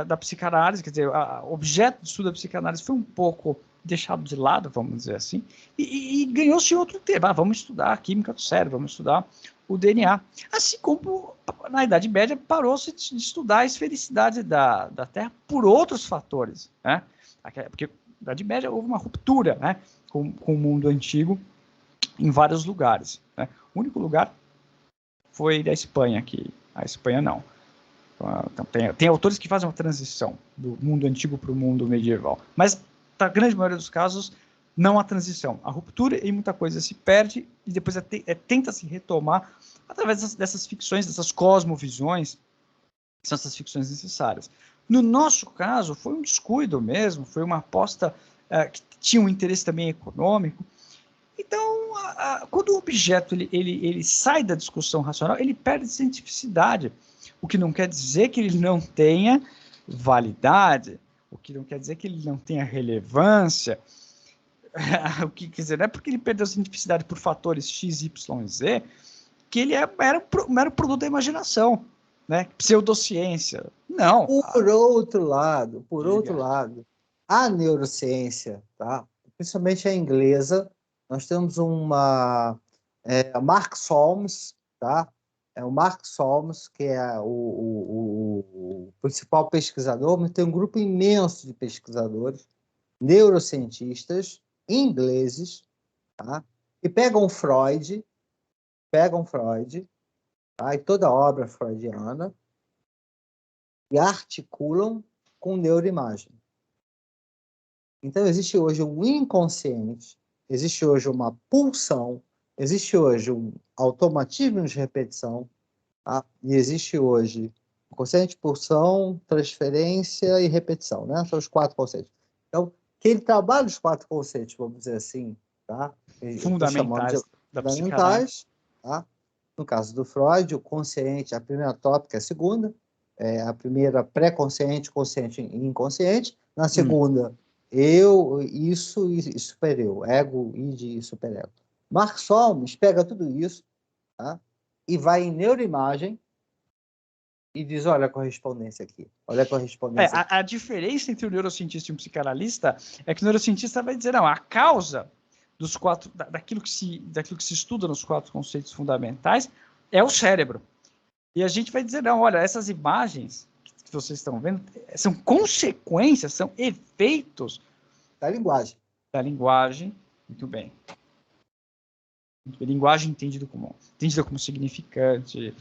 da psicanálise, quer dizer, o objeto de estudo da psicanálise foi um pouco deixado de lado, vamos dizer assim, e ganhou-se outro tema. Vamos estudar a química do cérebro, vamos estudar o DNA. Assim como na Idade Média parou-se de estudar a esfericidade da Terra por outros fatores, né? Porque na Idade Média houve uma ruptura, né, com o mundo antigo em vários lugares, né? O único lugar foi da Espanha, que a Espanha não. Então, tem autores que fazem uma transição do mundo antigo para o mundo medieval, mas na grande maioria dos casos não há transição. A ruptura e muita coisa se perde e depois tenta se retomar através dessas ficções, dessas cosmovisões, que são essas ficções necessárias. No nosso caso, foi um descuido mesmo, foi uma aposta que tinha um interesse também econômico. Então, quando o objeto ele sai da discussão racional, ele perde cientificidade, o que não quer dizer que ele não tenha validade, o que não quer dizer que ele não tenha relevância, o que quer dizer, não é porque ele perdeu cientificidade por fatores X, Y, Z, que ele era um mero produto da imaginação, né? Pseudociência. Não. Por outro lado, a neurociência, tá? Principalmente a inglesa, nós temos Mark Solms, tá? É o Mark Solms, que é o principal pesquisador, mas tem um grupo imenso de pesquisadores, neurocientistas, ingleses, tá? E pegam Freud, tá? E toda a obra freudiana, e articulam com neuroimagem. Então, existe hoje um inconsciente, existe hoje uma pulsão, existe hoje um automatismo de repetição, tá? E existe hoje consciente, pulsão, transferência e repetição, né? São os 4 conceitos. Então, quem trabalha os 4 conceitos, vamos dizer assim, tá? Eu estou chamando de da fundamentais, tá? No caso do Freud, o consciente, a primeira tópica, a segunda, a primeira pré-consciente, consciente e inconsciente. Na segunda, eu, isso e supereu, ego, id e superego. Mark Solms pega tudo isso, tá? E vai em neuroimagem e diz, olha a correspondência aqui, olha a correspondência aqui. A diferença entre o neurocientista e um psicanalista é que o neurocientista vai dizer, não, a causa dos daquilo que se estuda nos 4 conceitos fundamentais é o cérebro. E a gente vai dizer, não, olha, essas imagens que vocês estão vendo são consequências, são efeitos da linguagem. Da linguagem, muito bem. Linguagem entendida como significante.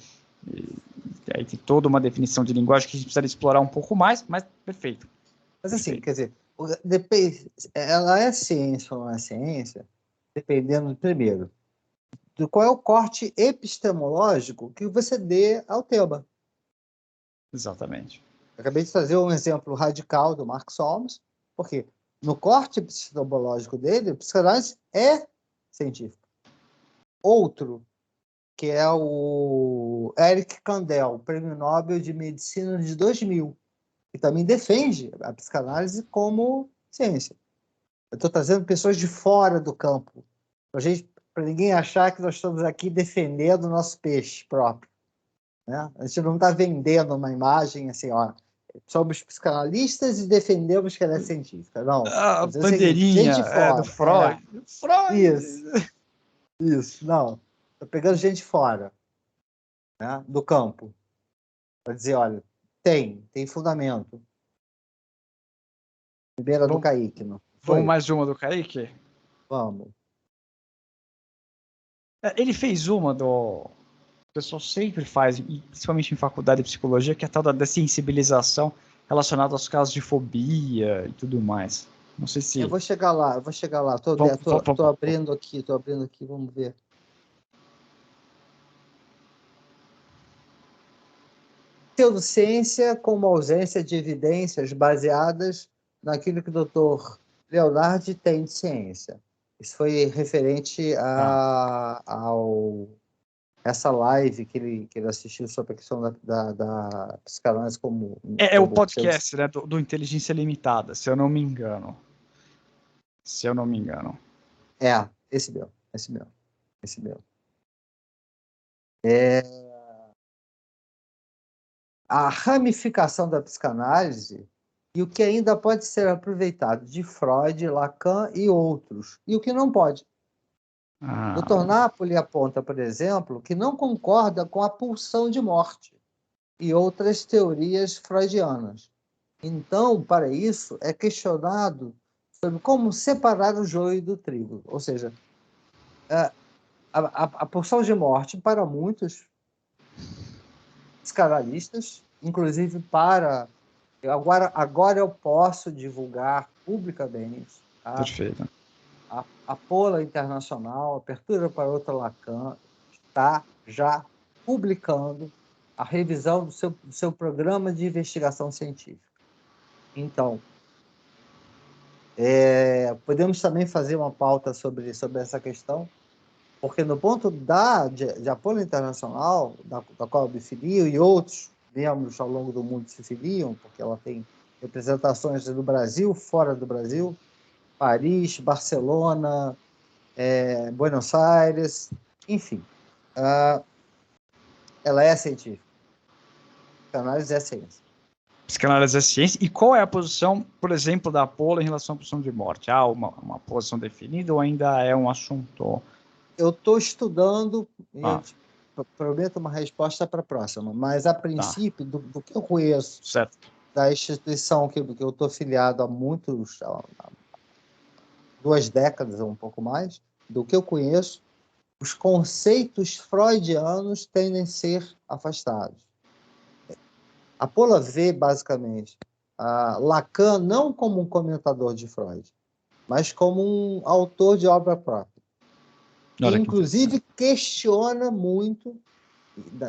Aí tem toda uma definição de linguagem que a gente precisaria explorar um pouco mais, mas perfeito. Mas assim, quer dizer, ela é ciência ou não é ciência, dependendo, primeiro, do qual é o corte epistemológico que você dê ao tema. Exatamente. Eu acabei de trazer um exemplo radical do Mark Solms, porque no corte epistemológico dele, o psicanálise é científico. Outro, que é o Eric Kandel, Prêmio Nobel de Medicina de 2000, que também defende a psicanálise como ciência. Eu estou trazendo pessoas de fora do campo, para ninguém achar que nós estamos aqui defendendo o nosso peixe próprio, né? A gente não está vendendo uma imagem assim, ó, somos psicanalistas e defendemos que ela é científica. Não. A bandeirinha gente fora, do Freud. Freud! Isso. Não. Estou pegando gente fora, né, do campo, para dizer, olha, tem fundamento. Primeira do Kaique, não foi? Vamos mais uma do Kaique? Vamos. Ele fez uma o pessoal sempre faz, principalmente em faculdade de psicologia, que é a tal da sensibilização relacionada aos casos de fobia e tudo mais. Não sei se... Eu vou chegar lá. Estou abrindo aqui, vamos ver. Pseudociência como ausência de evidências baseadas naquilo que o Dr. Leonardi tem de ciência. Isso foi referente a essa live que ele assistiu sobre a questão da psicanálise como... É o podcast, né, do Inteligência Limitada, se eu não me engano. É, esse meu. A ramificação da psicanálise e o que ainda pode ser aproveitado de Freud, Lacan e outros, e o que não pode. Dr. Napoli aponta, por exemplo, que não concorda com a pulsão de morte e outras teorias freudianas. Então, para isso, é questionado sobre como separar o joio do trigo. Ou seja, a pulsão de morte, para muitos psicanalistas, inclusive para... Agora eu posso divulgar publicamente, tá? Perfeito. A Pola Internacional, Abertura para Outro Lacan, está já publicando a revisão do seu programa de investigação científica. Então, podemos também fazer uma pauta sobre essa questão, porque no ponto de Apolo Internacional, da qual eu me filio, e outros membros ao longo do mundo se filiam, porque ela tem representações do Brasil, fora do Brasil, Paris, Barcelona, Buenos Aires, enfim. Ela é científica. A psicanálise é ciência. Psicanálise é ciência. E qual é a posição, por exemplo, da Apolo em relação à pulsão de morte? Há uma posição definida ou ainda é um assunto? Eu estou estudando e eu prometo uma resposta para a próxima, mas a princípio, do que eu conheço, certo, da instituição que eu estou filiado há 2 décadas ou um pouco mais, do que eu conheço, os conceitos freudianos tendem a ser afastados. A Paula vê, basicamente, Lacan não como um comentador de Freud, mas como um autor de obra própria. Que, inclusive, questiona muito,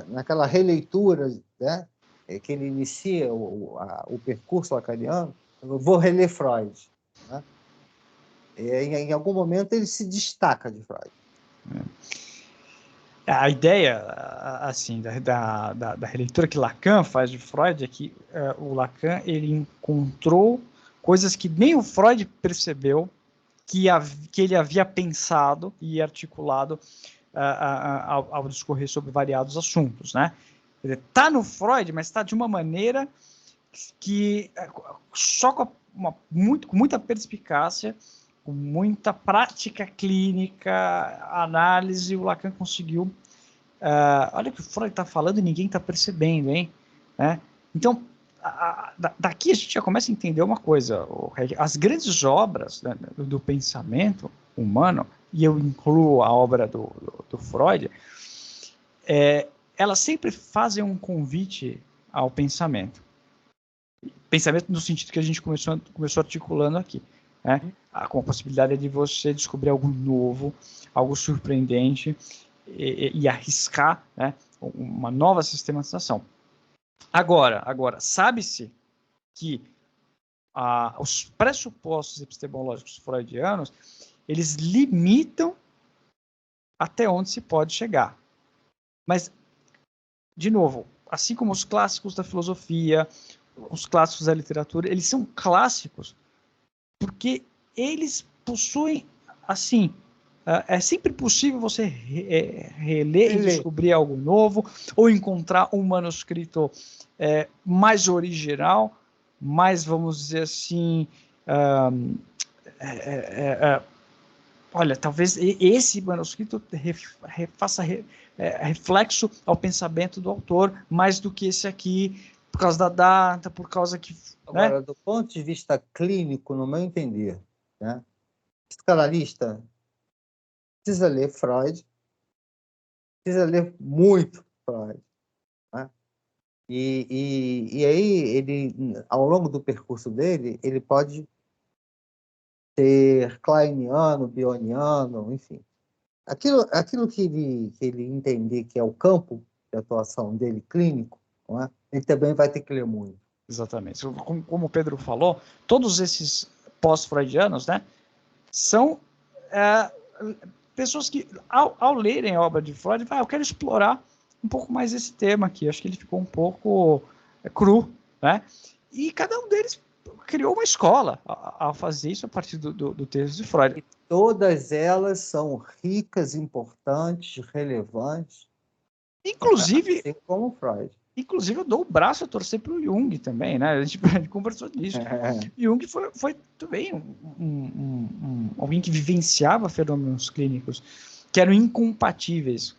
naquela releitura, né, que ele inicia o percurso lacaniano, eu vou reler Freud. Né? Em algum momento ele se destaca de Freud. A ideia, assim, da releitura que Lacan faz de Freud é que o Lacan ele encontrou coisas que nem o Freud percebeu que ele havia pensado e articulado ao discorrer sobre variados assuntos, né? Está no Freud, mas está de uma maneira que só com muita perspicácia, com muita prática clínica, análise, o Lacan conseguiu. Olha o que o Freud está falando e ninguém está percebendo, hein? Né? Então, daqui a gente já começa a entender uma coisa: as grandes obras, né, do pensamento humano, e eu incluo a obra do Freud, elas sempre fazem um convite ao pensamento. Pensamento no sentido que a gente começou articulando aqui, né? Com a possibilidade de você descobrir algo novo, algo surpreendente e arriscar, né, uma nova sistematização. Agora, sabe-se que os pressupostos epistemológicos freudianos, eles limitam até onde se pode chegar. Mas, de novo, assim como os clássicos da filosofia, os clássicos da literatura, eles são clássicos porque eles possuem, assim, é sempre possível você reler e descobrir algo novo, ou encontrar um manuscrito mais original, mais, vamos dizer assim, olha, talvez esse manuscrito faça reflexo ao pensamento do autor, mais do que esse aqui, por causa da data, por causa que... Agora, do ponto de vista clínico, no meu entender, né, o psicanalista precisa ler Freud, precisa ler muito Freud. Né? E aí, ele, ao longo do percurso dele, ele pode ser kleiniano, bioniano, enfim. Aquilo que ele entender que é o campo de atuação dele clínico, não é? Ele também vai ter que ler muito. Exatamente. Como o Pedro falou, todos esses pós-freudianos, né, são pessoas que, ao lerem a obra de Freud, eu quero explorar um pouco mais esse tema aqui. Acho que ele ficou um pouco cru, né? E cada um deles criou uma escola ao fazer isso a partir do texto de Freud. E todas elas são ricas, importantes, relevantes, Inclusive, assim como Freud. Inclusive, eu dou o braço a torcer para o Jung também, né? A gente conversou disso. Jung foi também alguém que vivenciava fenômenos clínicos que eram incompatíveis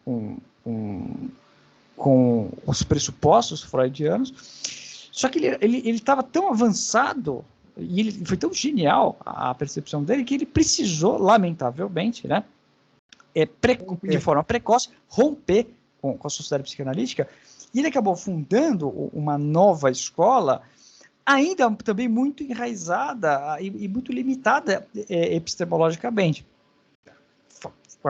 com os pressupostos freudianos. Só que ele estava tão avançado e ele foi tão genial a percepção dele que ele precisou, lamentavelmente, né, de forma precoce, romper com a sociedade psicanalítica. E ele acabou fundando uma nova escola, ainda também muito enraizada e muito limitada epistemologicamente.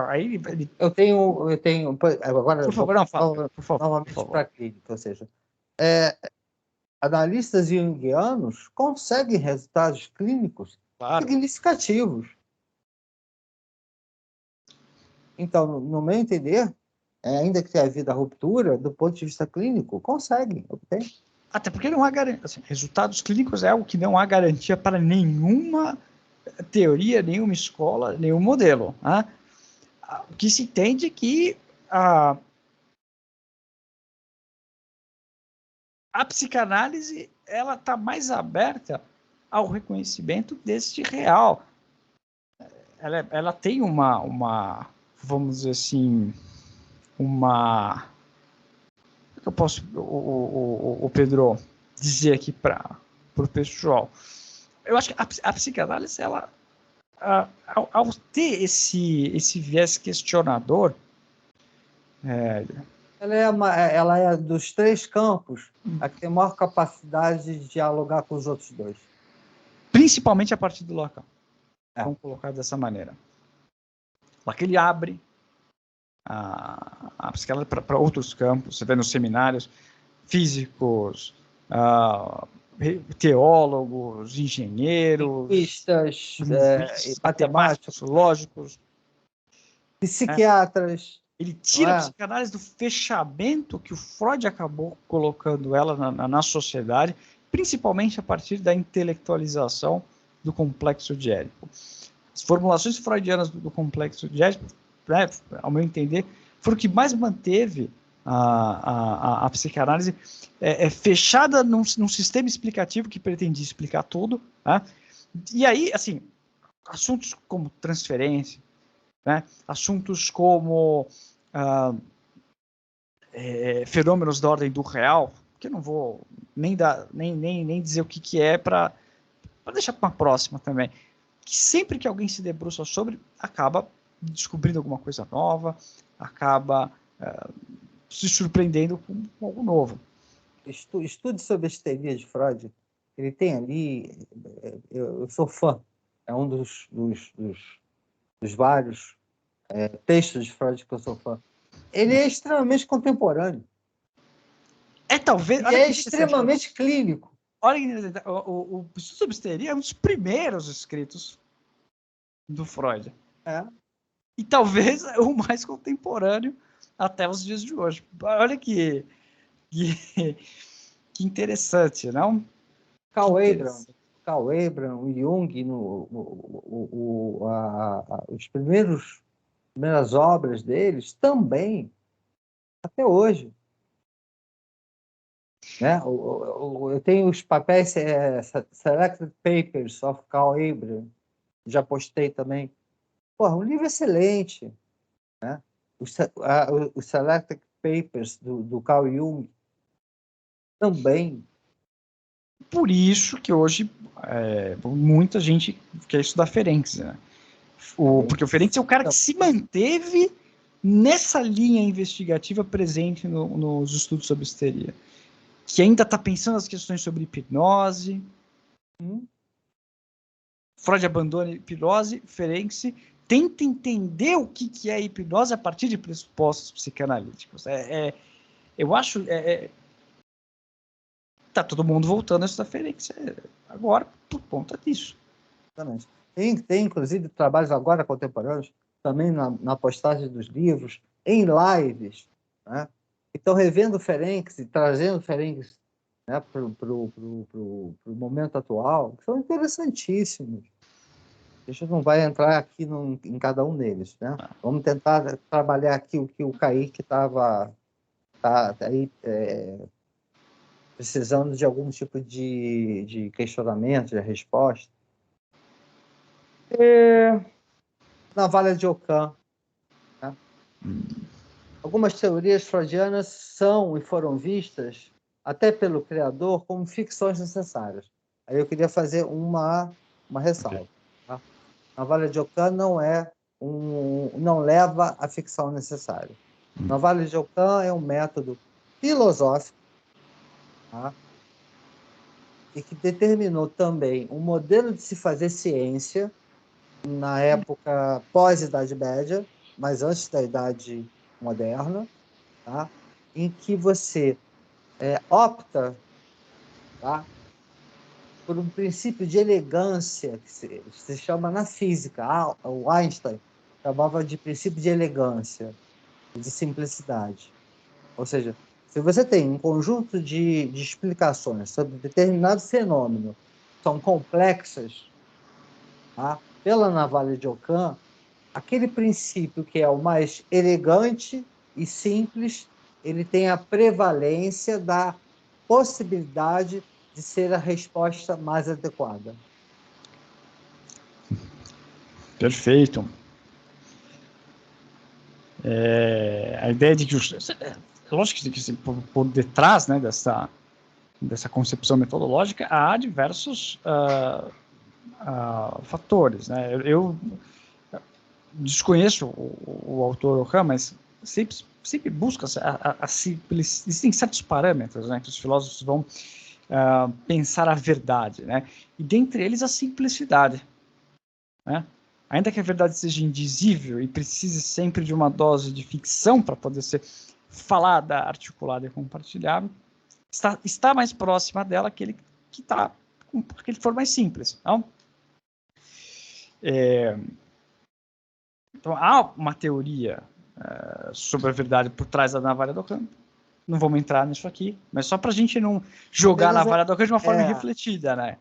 Aí eu tenho agora, por favor, não, fala, por favor, novamente para a clínica, ou seja, analistas junguianos conseguem resultados clínicos significativos. Então, no meu entender, ainda que tenha havido a ruptura, do ponto de vista clínico, conseguem obter. Até porque não há garantia. Assim, resultados clínicos é algo que não há garantia para nenhuma teoria, nenhuma escola, nenhum modelo. Né? O que se entende é que a psicanálise ela está mais aberta ao reconhecimento deste real. Ela tem uma vamos dizer assim, uma... O que eu posso, o Pedro, dizer aqui para o pessoal? Eu acho que a psicanálise, ela, ao ter esse viés questionador, ela é dos três campos a que tem maior capacidade de dialogar com os outros dois. Principalmente a partir do Lacan. Vamos colocar dessa maneira. Lacan, ele abre a psicanálise para outros campos. Você vê nos seminários físicos, teólogos, engenheiros, linguistas, matemáticos, lógicos, psiquiatras. Ele tira a psicanálise do fechamento que o Freud acabou colocando ela na sociedade, principalmente a partir da intelectualização do complexo de Édipo. As formulações freudianas do complexo de Édipo, né, ao meu entender, foram o que mais manteve a psicanálise fechada num sistema explicativo que pretendia explicar tudo. Né? E aí, assim, assuntos como transferência, né? Assuntos como fenômenos da ordem do real, que eu não vou nem dizer o que é para deixar para uma próxima também, que sempre que alguém se debruça sobre, acaba descobrindo alguma coisa nova, acaba se surpreendendo com algo novo. Estude sobre a histeria de Freud. Ele tem ali, eu sou fã, é um dos vários textos de Freud que eu sou fã. Ele é extremamente contemporâneo. Talvez. E é extremamente clínico. Olha que o estudo sobre histeria é um dos primeiros escritos do Freud. E talvez o mais contemporâneo até os dias de hoje. Olha que interessante, não? Carl Abraham, Jung, os primeiras obras deles também, até hoje. Né? Eu tenho os papéis Selected Papers of Carl Abraham, já postei também. Um livro excelente. Né? Os Selected Papers do Carl Jung também. Por isso que hoje muita gente quer estudar Ferenczi, né? Porque o Ferenczi é o cara que se manteve nessa linha investigativa presente nos estudos sobre histeria, que ainda está pensando as questões sobre hipnose. Freud abandona a hipnose, Ferenczi tenta entender o que é a hipnose a partir de pressupostos psicanalíticos. Eu acho... Tá todo mundo voltando a estudar Ferenczi agora por conta disso. Exatamente. Tem, inclusive, trabalhos agora contemporâneos, também na postagem dos livros, em lives, né? Então, revendo Ferenczi, trazendo Ferenczi, né, para o momento atual, que são interessantíssimos. A gente não vai entrar aqui em cada um deles. Né? Vamos tentar trabalhar aqui o que o Kaique estava tá aí precisando de algum tipo de questionamento, de resposta. Navalha de Ockham. Né? Algumas teorias freudianas são e foram vistas, até pelo criador, como ficções necessárias. Aí eu queria fazer uma ressalva. Tá? Navalha de Ockham não leva à ficção necessária. Navalha de Ockham é um método filosófico, tá? E que determinou também um modelo de se fazer ciência na época pós-Idade Média, mas antes da Idade Moderna, tá? Em que você opta, tá? Por um princípio de elegância, que se chama na física. O Einstein chamava de princípio de elegância, de simplicidade. Ou seja, se você tem um conjunto de explicações sobre determinado fenômeno que são complexas, tá? Pela navalha de Ockham, aquele princípio que é o mais elegante e simples, ele tem a prevalência da possibilidade de ser a resposta mais adequada. Perfeito. A ideia de que lógico que por detrás, né, dessa concepção metodológica há diversos fatores, né? Eu desconheço o autor Ockham, mas sempre busca existem certos parâmetros, né, que os filósofos vão pensar a verdade, né? E dentre eles a simplicidade, né? Ainda que a verdade seja indizível e precise sempre de uma dose de ficção para poder ser falada, articulada e compartilhável, está mais próxima dela aquele que for mais simples. Não? Então, há uma teoria sobre a verdade por trás da navalha do Ockham. Não vamos entrar nisso aqui, mas só para a gente não jogar a navalha do Ockham de uma forma refletida, né?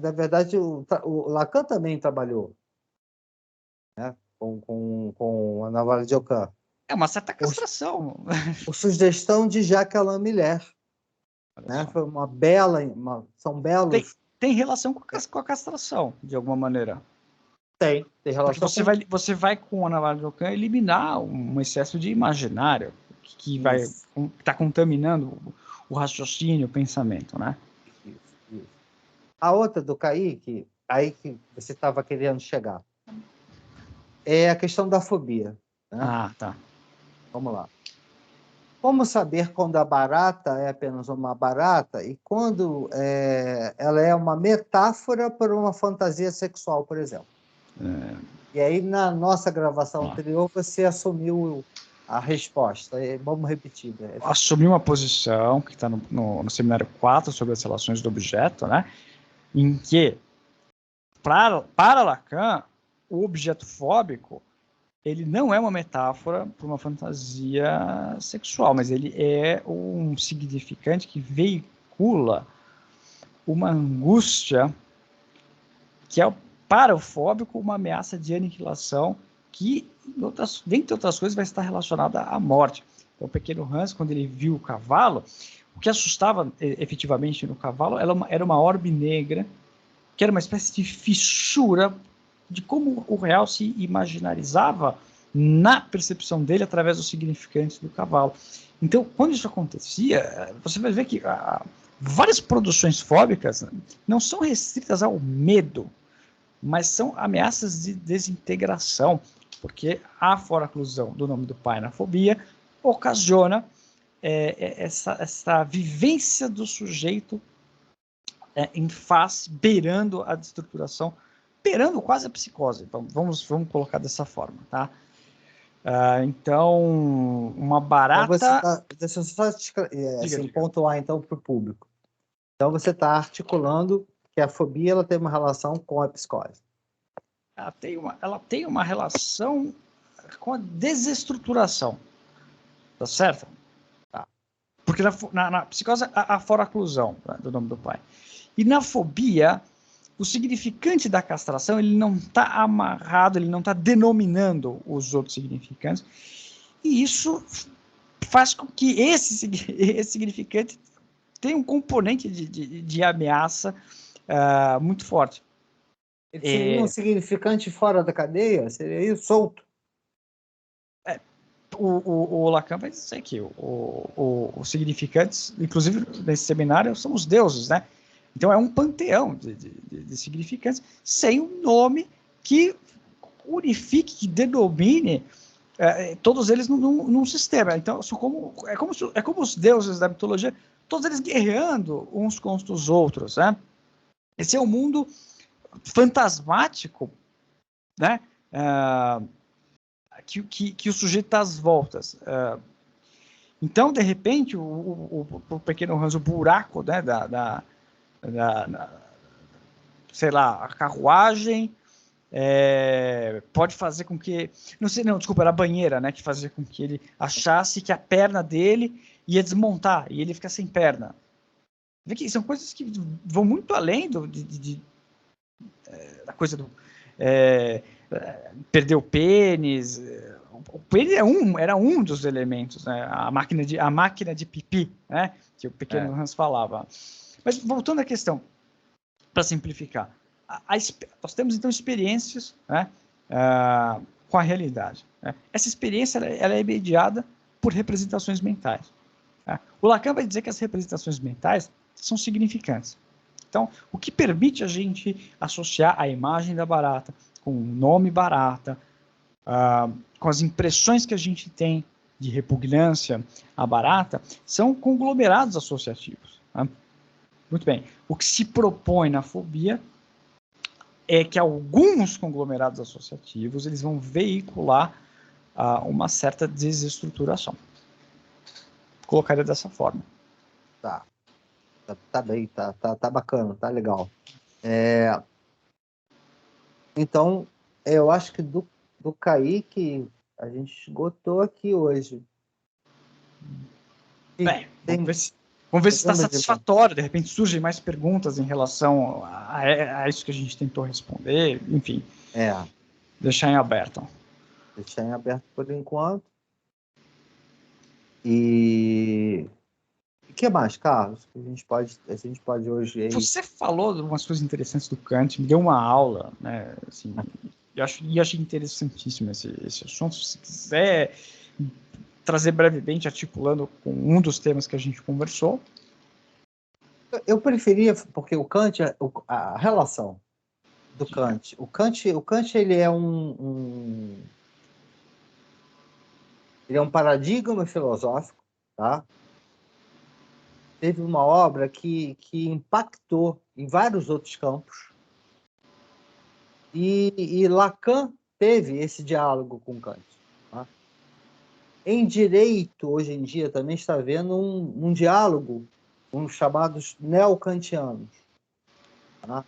Na verdade, o Lacan também trabalhou, né, com a navalha de Ockham. É uma certa castração. Por sugestão de Jacques Alain Miller. Né? Foi uma bela... são belos... Tem relação com a castração, de alguma maneira. Tem relação. Porque você vai com a navalha de Ockham eliminar um excesso de imaginário que está contaminando o raciocínio, o pensamento, né? Isso. A outra do Kaique, aí que você estava querendo chegar, é a questão da fobia. Né? Tá. Vamos lá. Como saber quando a barata é apenas uma barata e quando ela é uma metáfora para uma fantasia sexual, por exemplo? E aí, na nossa gravação anterior, você assumiu a resposta. Vamos repetir. Né? Assumi uma posição que está no seminário 4 sobre as relações do objeto, né? Em que, para Lacan, o objeto fóbico ele não é uma metáfora para uma fantasia sexual, mas ele é um significante que veicula uma angústia que é, para o fóbico, uma ameaça de aniquilação que, dentre outras coisas, vai estar relacionada à morte. Então, o pequeno Hans, quando ele viu o cavalo, o que assustava efetivamente no cavalo era uma orbe negra, que era uma espécie de fissura de como o real se imaginarizava na percepção dele através dos significantes do cavalo. Então, quando isso acontecia, você vai ver que várias produções fóbicas não são restritas ao medo, mas são ameaças de desintegração, porque a foraclusão do nome do pai na fobia ocasiona essa vivência do sujeito em face, beirando a destruturação, beirando quase a psicose. Vamos colocar dessa forma, tá? Então, uma barata... Deixa eu só diga. Pontuar, então, para o público. Então, você está articulando que a fobia ela tem uma relação com a psicose. Ela tem uma relação com a desestruturação. Tá certo? Tá. Porque na psicose, a foraclusão, né, do nome do pai. E na fobia, o significante da castração ele não está amarrado, ele não está denominando os outros significantes. E isso faz com que esse significante tenha um componente de ameaça muito forte. Ele seria um significante fora da cadeia? Seria isso, solto? O Lacan vai dizer que os significantes, inclusive nesse seminário, são os deuses, né? Então é um panteão de significantes sem um nome que unifique, que denomine todos eles num sistema. Então é como os deuses da mitologia, todos eles guerreando uns contra os outros, né? Esse é um mundo fantasmático, né? Que o sujeito está às voltas. Então, de repente, o pequeno Hans, o buraco, né, sei lá, a carruagem pode fazer com que... Desculpa, era a banheira, né, que fazia com que ele achasse que a perna dele ia desmontar e ele fica sem perna. Vê que são coisas que vão muito além da coisa do... perder o pênis. O pênis era um dos elementos, né? A máquina de pipi, né? Que o pequeno Hans falava. Mas voltando à questão, para simplificar, nós temos então experiências, né, com a realidade, né? Essa experiência ela é mediada por representações mentais, né? O Lacan vai dizer que as representações mentais são significantes. Então, o que permite a gente associar a imagem da barata com o nome barata, com as impressões que a gente tem de repugnância à barata, são conglomerados associativos, né? Muito bem. O que se propõe na fobia é que alguns conglomerados associativos eles vão veicular uma certa desestruturação. Colocaria dessa forma. Tá bem, tá bacana, tá legal. Então, eu acho que do Kaique a gente esgotou aqui hoje. Vamos ver se está satisfatório. De repente surgem mais perguntas em relação a isso que a gente tentou responder. Enfim, deixar em aberto. Deixar em aberto por enquanto. E o que mais, Carlos? A gente pode hoje... Aí... Você falou de umas coisas interessantes do Kant, me deu uma aula, né? Assim, eu achei interessantíssimo esse assunto. Se quiser trazer brevemente, articulando com um dos temas que a gente conversou. Eu preferia, porque o Kant, a relação do Kant, o Kant ele é ele é um paradigma filosófico, tá? Teve uma obra que impactou em vários outros campos. E Lacan teve esse diálogo com Kant. Tá? Em direito, hoje em dia, também está havendo um diálogo com os chamados neocantianos. Tá?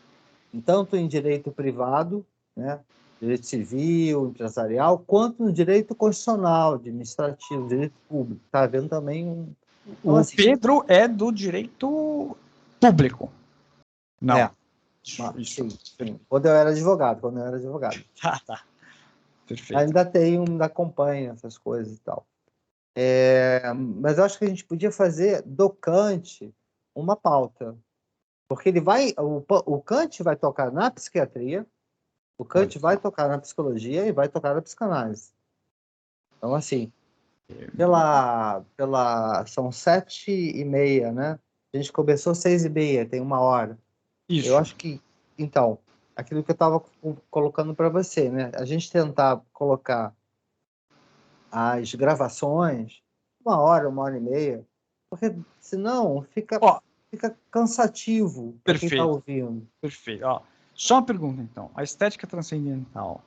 Tanto em direito privado, né, direito civil, empresarial, quanto no direito constitucional, administrativo, direito público. Está havendo também Então, assim, Pedro é do direito público. Não. Sim. Quando eu era advogado. Tá. Perfeito. Ainda acompanha essas coisas e tal. Mas eu acho que a gente podia fazer do Kant uma pauta. Porque o Kant vai tocar na psiquiatria, o Kant vai tocar na psicologia e vai tocar na psicanálise. Então, assim, são 7h30, né? A gente começou 6h30, tem 1 hora. Isso. Eu acho que, então, aquilo que eu estava colocando para você, né? A gente tentar colocar as gravações 1 hora, 1h30, porque senão fica cansativo para quem está ouvindo. Perfeito. Só uma pergunta, então. A estética transcendental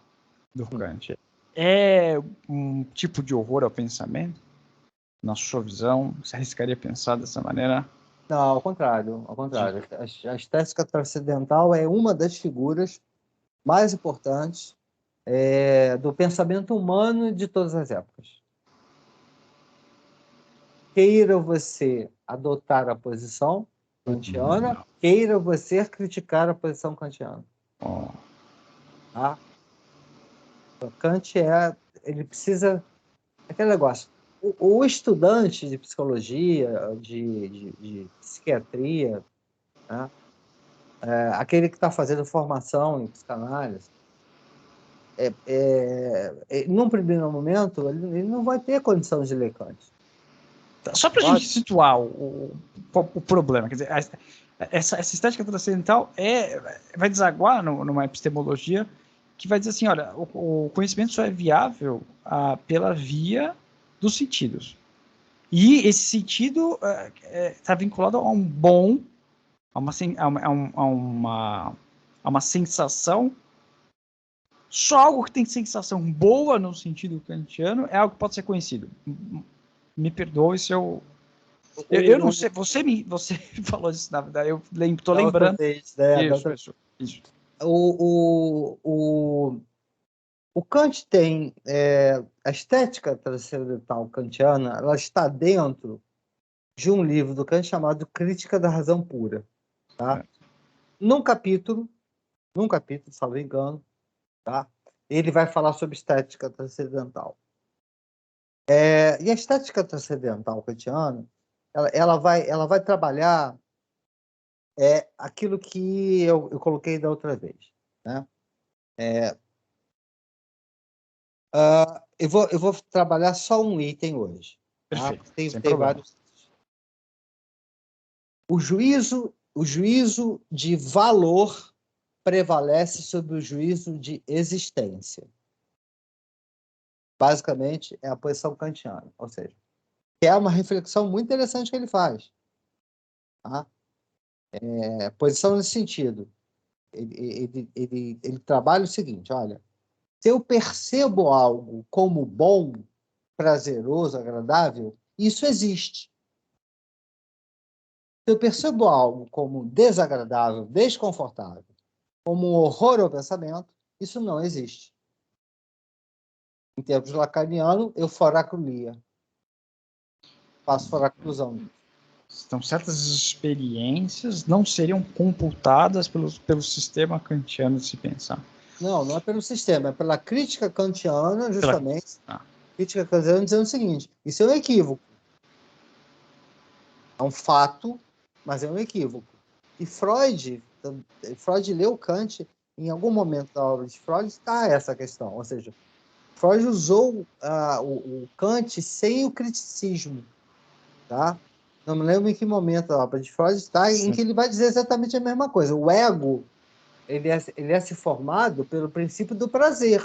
do Kant é um tipo de horror ao pensamento? Na sua visão, você arriscaria pensar dessa maneira? Não, ao contrário. A estética transcendental é uma das figuras mais importantes do pensamento humano de todas as épocas. Queira você adotar a posição kantiana, queira você criticar a posição kantiana. Tá? Kant ele precisa... Aquele negócio, O estudante de psicologia, de psiquiatria, né? Aquele que está fazendo formação em psicanálise, num primeiro momento, ele não vai ter condição de ler Kant. Só para a gente situar o problema, quer dizer, essa estética transcendental vai desaguar numa epistemologia que vai dizer assim, olha, o conhecimento só é viável pela via dos sentidos. E esse sentido está vinculado a um bom, a uma sensação. Só algo que tem sensação boa no sentido kantiano é algo que pode ser conhecido. Me perdoe se eu não sei, você falou isso, na verdade, eu estou lembrando. Vez, né? Isso. O Kant tem a estética transcendental kantiana, ela está dentro de um livro do Kant chamado Crítica da Razão Pura. Tá? Num capítulo, salvo engano, tá? Ele vai falar sobre estética transcendental. E a estética transcendental kantiana, ela vai trabalhar aquilo que eu coloquei da outra vez. Né? Eu vou trabalhar só um item hoje. Tá? Tem vários. O juízo de valor prevalece sobre o juízo de existência. Basicamente, é a posição kantiana. Ou seja, é uma reflexão muito interessante que ele faz. Tá? Posição nesse sentido. Ele trabalha o seguinte, olha, se eu percebo algo como bom, prazeroso, agradável, isso existe. Se eu percebo algo como desagradável, desconfortável, como um horror ao pensamento, isso não existe. Em termos lacanianos, eu foraculia. Faço foraclusão. Então, certas experiências não seriam computadas pelo sistema kantiano de se pensar. Não é pelo sistema, é pela crítica kantiana, justamente. Crítica kantiana dizendo o seguinte, isso é um equívoco. É um fato, mas é um equívoco. E Freud leu Kant, em algum momento da obra de Freud está essa questão, ou seja, Freud usou o Kant sem o criticismo, tá? Não me lembro em que momento da obra de Freud está, em que ele vai dizer exatamente a mesma coisa. O ego, ele é se formado pelo princípio do prazer.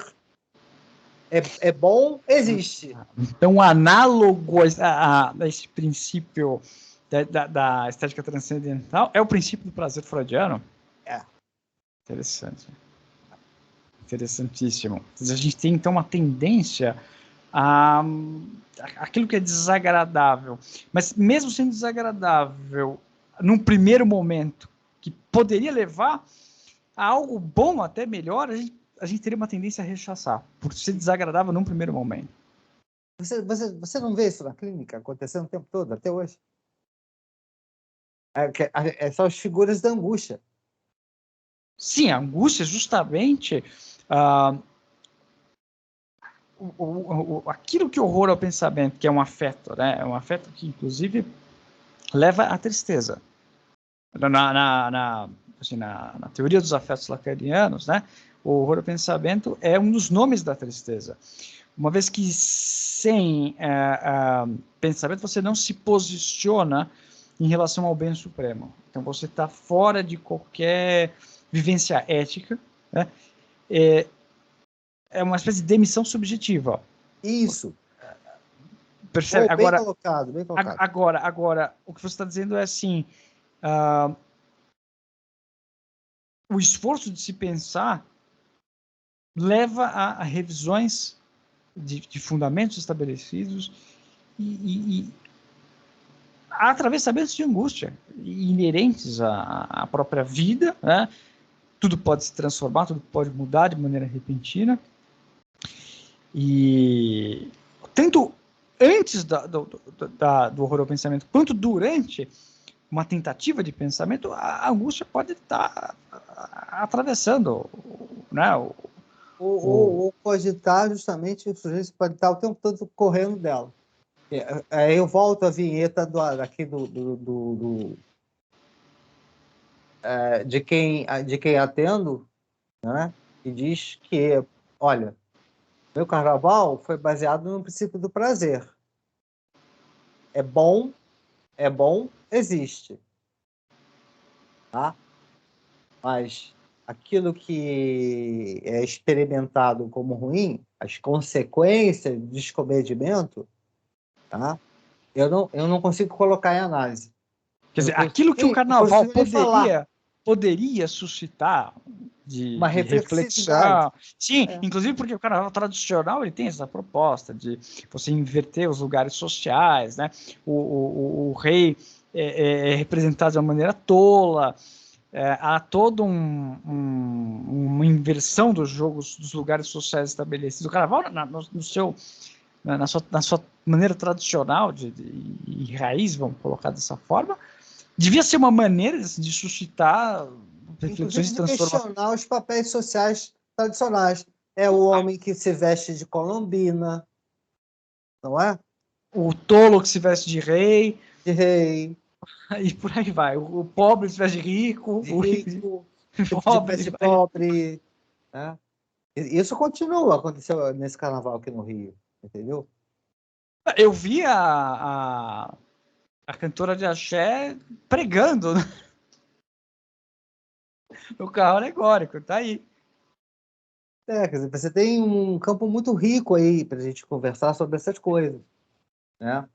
É bom, existe. Então, análogo a esse princípio da estética transcendental é o princípio do prazer freudiano? Interessante. Interessantíssimo. A gente tem, então, uma tendência aquilo que é desagradável. Mas, mesmo sendo desagradável, num primeiro momento, que poderia levar a algo bom, até melhor, a gente teria uma tendência a rechaçar, por ser desagradável num primeiro momento. Você não vê isso na clínica acontecendo o tempo todo, até hoje? São as figuras da angústia. Sim, a angústia é justamente aquilo que horror ao pensamento, que é um afeto, né? É um afeto que, inclusive, leva à tristeza. Na teoria dos afetos lacanianos, né? O horror ao pensamento é um dos nomes da tristeza. Uma vez que sem pensamento você não se posiciona em relação ao bem supremo. Então você está fora de qualquer vivência ética, né? É uma espécie de demissão subjetiva. Isso. Percebe? Bem colocado. Agora, o que você está dizendo é assim, o esforço de se pensar leva a revisões de fundamentos estabelecidos e a atravessamentos de angústia inerentes à própria vida, né? Tudo pode se transformar, tudo pode mudar de maneira repentina. E tanto antes do horror ao pensamento, quanto durante uma tentativa de pensamento, a angústia pode estar atravessando, né? Ou pode estar justamente, o sujeito pode estar o tempo todo correndo dela. Aí eu volto à vinheta aqui de quem atendo, né? E diz que, olha, meu carnaval foi baseado no princípio do prazer. É bom, existe, tá? Mas aquilo que é experimentado como ruim, as consequências do descomedimento, tá? Eu não consigo colocar em análise. Quer dizer, aquilo que o Não carnaval consigo nem falar. poderia suscitar Uma de reflexividade. reflexão. Sim, É. inclusive porque o carnaval tradicional ele tem essa proposta de você inverter os lugares sociais, né? O rei é representado de uma maneira tola, há toda uma inversão dos jogos, dos lugares sociais estabelecidos. O carnaval, na sua maneira tradicional e raiz, vamos colocar dessa forma, devia ser uma maneira de suscitar reflexões Inclusive e de transformações. questionar os papéis sociais tradicionais. É o homem que se veste de colombina, não é? O tolo que se veste de rei, De rei, e por aí vai. O pobre se veste de rico, de o rico rico, de pobre. veste pobre, né? Isso continua, aconteceu nesse carnaval aqui no Rio, entendeu? Eu vi a cantora de axé pregando, né? No carro alegórico, tá aí. Quer dizer, você tem um campo muito rico aí para a gente conversar sobre essas coisas, né?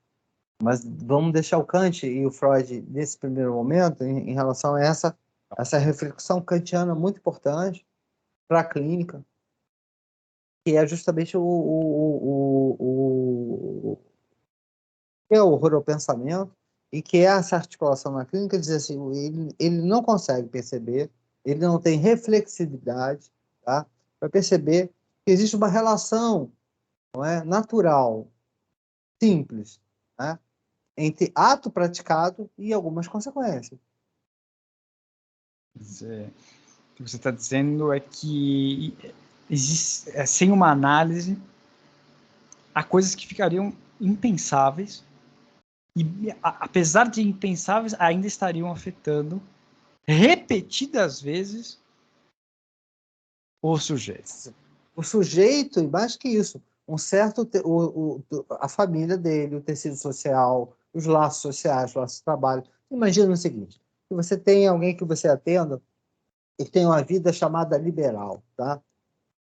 Mas vamos deixar o Kant e o Freud nesse primeiro momento em relação a essa reflexão kantiana muito importante para a clínica, que é justamente que é o horopensamento e que é essa articulação na clínica, dizer assim, ele não consegue perceber, ele não tem reflexividade, tá? Para perceber que existe uma relação, não é, natural, simples, né, entre ato praticado e algumas consequências. O que você está dizendo é que existe, sem uma análise, há coisas que ficariam impensáveis e, apesar de impensáveis, ainda estariam afetando repetidas vezes o sujeito. O sujeito, e mais que isso, um certo a família dele, o tecido social, os laços sociais, os laços de trabalho. Imagina o seguinte: que você tem alguém que você atenda e tem uma vida chamada liberal, tá?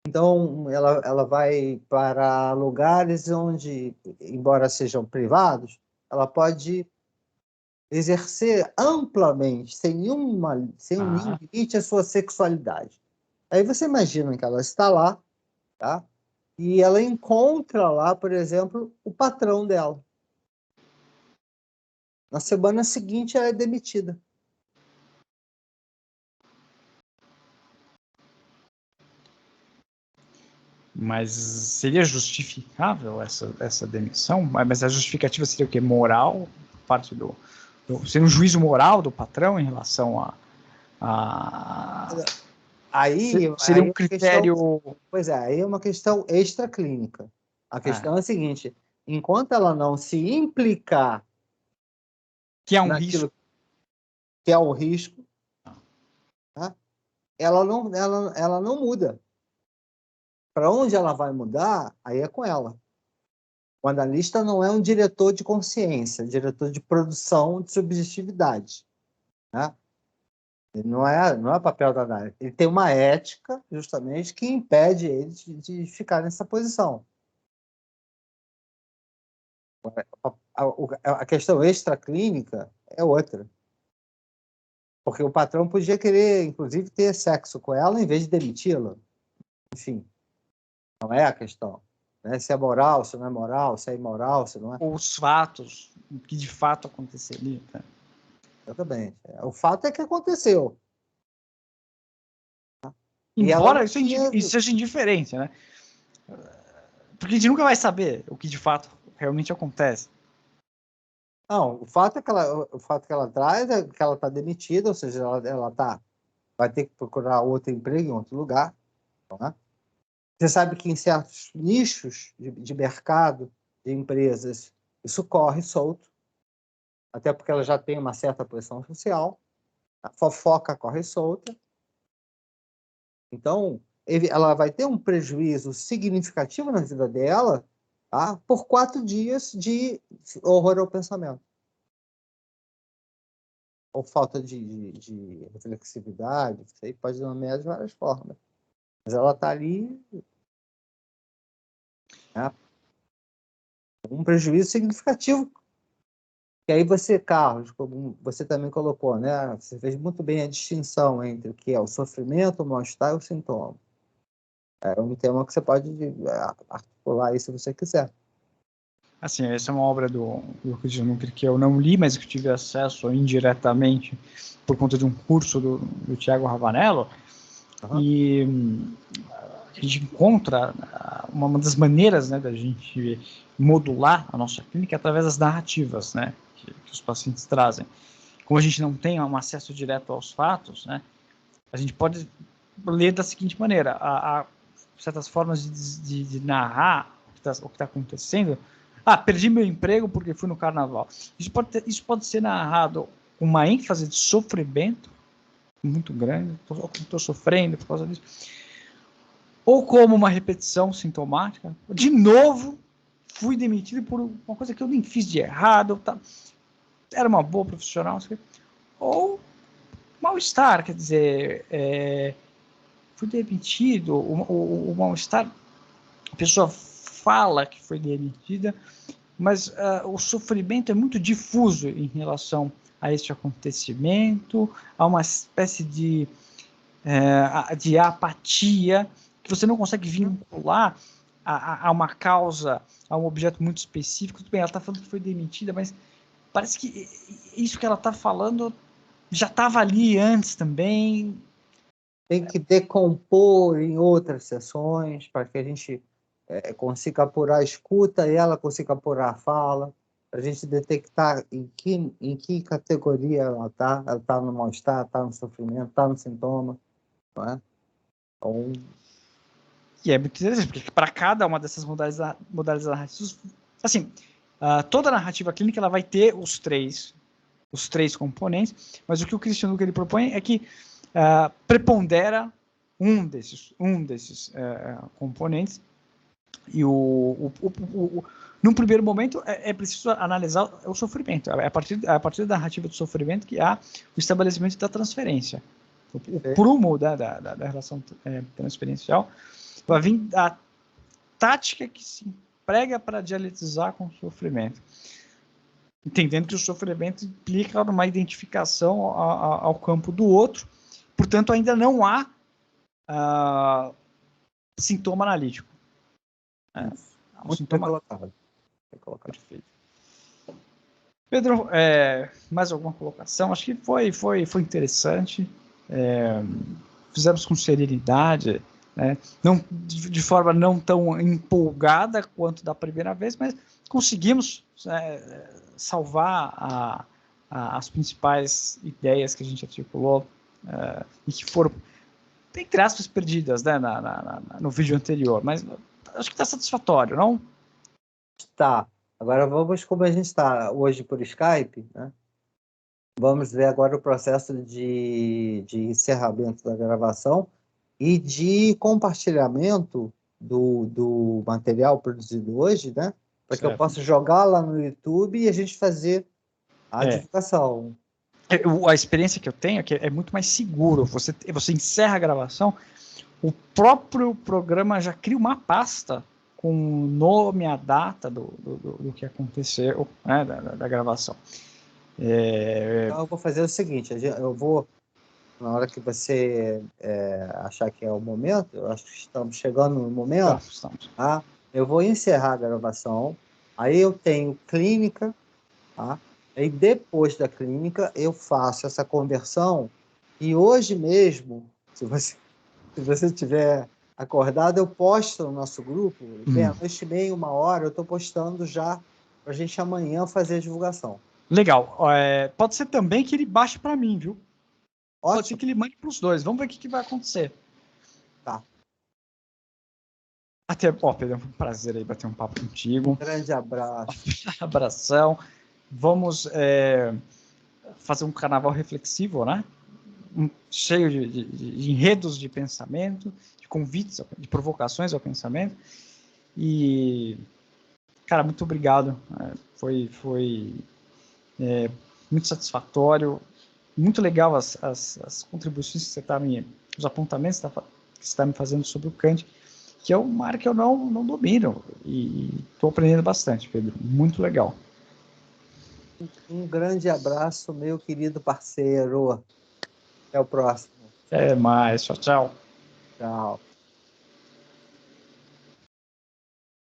Então, ela vai para lugares onde, embora sejam privados, ela pode exercer amplamente, sem nenhum limite, a sua sexualidade. Aí você imagina que ela está lá, tá? E ela encontra lá, por exemplo, o patrão dela. Na semana seguinte, ela é demitida. Mas seria justificável essa demissão? Mas a justificativa seria o quê? Moral? Parte seria um juízo moral do patrão em relação a Aí, seria aí um é uma questão, critério. pois é, aí é uma questão extraclínica. A questão é a seguinte: enquanto ela não se implicar Que é um naquilo risco. que é o risco, tá? ela não muda. Para onde ela vai mudar, aí é com ela. O analista não é um diretor de consciência, diretor de produção de subjetividade, né? Ele não é papel da análise. Ele tem uma ética, justamente, que impede ele de ficar nessa posição. A questão extraclínica é outra. Porque o patrão podia querer, inclusive, ter sexo com ela em vez de demiti-la. Enfim, não é a questão. Né? Se é moral, se não é moral, se é imoral, se não é. Os fatos, o que de fato aconteceria. Tá? Exatamente. O fato é que aconteceu. E ela Embora não tinha. isso seja indiferente, né? Porque a gente nunca vai saber o que de fato realmente acontece. Não, o fato que ela traz é que ela está demitida, ou seja, vai ter que procurar outro emprego em outro lugar. Né? Você sabe que em certos nichos de mercado, de empresas, Isso corre solto, até porque ela já tem uma certa pressão social. A fofoca corre solta. Então, ela vai ter um prejuízo significativo na vida dela, tá? Por 4 dias de horror ao pensamento. Ou falta de reflexividade, isso aí pode nomear de várias formas. Mas ela está ali, né? Um prejuízo significativo. E aí você, Carlos, como você também colocou, né? Você fez muito bem a distinção entre o que é o sofrimento, o mal-estar e o sintoma. É um tema que você pode articular aí se você quiser. Assim, essa é uma obra do Christian Juncker que eu não li, mas que tive acesso indiretamente por conta de um curso do Tiago Ravanello. E a gente encontra uma das maneiras, né, da gente modular a nossa clínica através das narrativas, né, que os pacientes trazem. Como a gente não tem um acesso direto aos fatos, né, a gente pode ler da seguinte maneira: há certas formas de narrar o que está acontecendo. Perdi meu emprego porque fui no carnaval. Isso pode ser narrado com uma ênfase de sofrimento muito grande. Estou sofrendo por causa disso. Ou como uma repetição sintomática. De novo, fui demitido por uma coisa que eu nem fiz de errado. Era uma boa profissional. Ou mal-estar, quer dizer, fui demitido. O mal-estar, a pessoa fala que foi demitida, mas o sofrimento é muito difuso em relação a este acontecimento, há uma espécie de apatia que você não consegue vincular a uma causa, a um objeto muito específico. Tudo bem, ela está falando que foi demitida, mas parece que isso que ela está falando já estava ali antes também. Tem que decompor em outras sessões para que a gente consiga apurar a escuta e ela consiga apurar a fala, para a gente detectar em que categoria ela está. Ela está no mal-estar, está no sofrimento, está no sintoma. Não é? Então, E é muito interessante, porque para cada uma dessas modalidades narrativas, assim, toda narrativa clínica ela vai ter os três componentes, mas o que o Christian Juncker ele propõe é que prepondera um desses componentes, e num primeiro momento é preciso analisar o sofrimento. É a partir da narrativa do sofrimento que há o estabelecimento da transferência. O prumo da relação transferencial vai vir a tática que se emprega para dialetizar com o sofrimento. Entendendo que o sofrimento implica numa identificação ao campo do outro, portanto, ainda não há sintoma analítico. Muito sintoma... bem colocado. Perfeito. Pedro, mais alguma colocação? Acho que foi interessante. Fizemos com serenidade, né? Não, de forma não tão empolgada quanto da primeira vez, mas conseguimos salvar as principais ideias que a gente articulou e que foram, entre aspas, perdidas, né, no vídeo anterior. Mas acho que está satisfatório, não? Tá. Agora vamos, como a gente está hoje por Skype, né? Vamos ver agora o processo de encerramento da gravação e de compartilhamento do material produzido hoje, né? Para que eu possa jogar lá no YouTube e a gente fazer a divulgação. A experiência que eu tenho é que é muito mais seguro. Você encerra a gravação, o próprio programa já cria uma pasta com o nome, a data do que aconteceu, né, da gravação. Então eu vou fazer o seguinte, eu vou, na hora que você achar que é o momento, eu acho que estamos chegando no momento, tá? Eu vou encerrar a gravação, aí eu tenho clínica, tá? Aí depois da clínica eu faço essa conversão e hoje mesmo, se você tiver acordado, eu posto no nosso grupo, meia-noite e meia, 1h, eu estou postando já para a gente amanhã fazer a divulgação. Legal. Pode ser também que ele baixe para mim, viu? Ótimo. Pode ser que ele mande para os dois. Vamos ver o que vai acontecer. Tá. Até, Pedro, foi um prazer aí bater um papo contigo. Um grande abraço. Abração. Vamos fazer um carnaval reflexivo, né? Cheio de enredos de pensamento, de convites, de provocações ao pensamento. E, cara, muito obrigado. Foi muito satisfatório, muito legal as contribuições que você está os apontamentos que você está me fazendo sobre o Kant, que é uma área que eu não domino, e estou aprendendo bastante, Pedro. Muito legal. Um grande abraço, meu querido parceiro. Até o próximo. Até mais. Tchau, tchau. Tchau.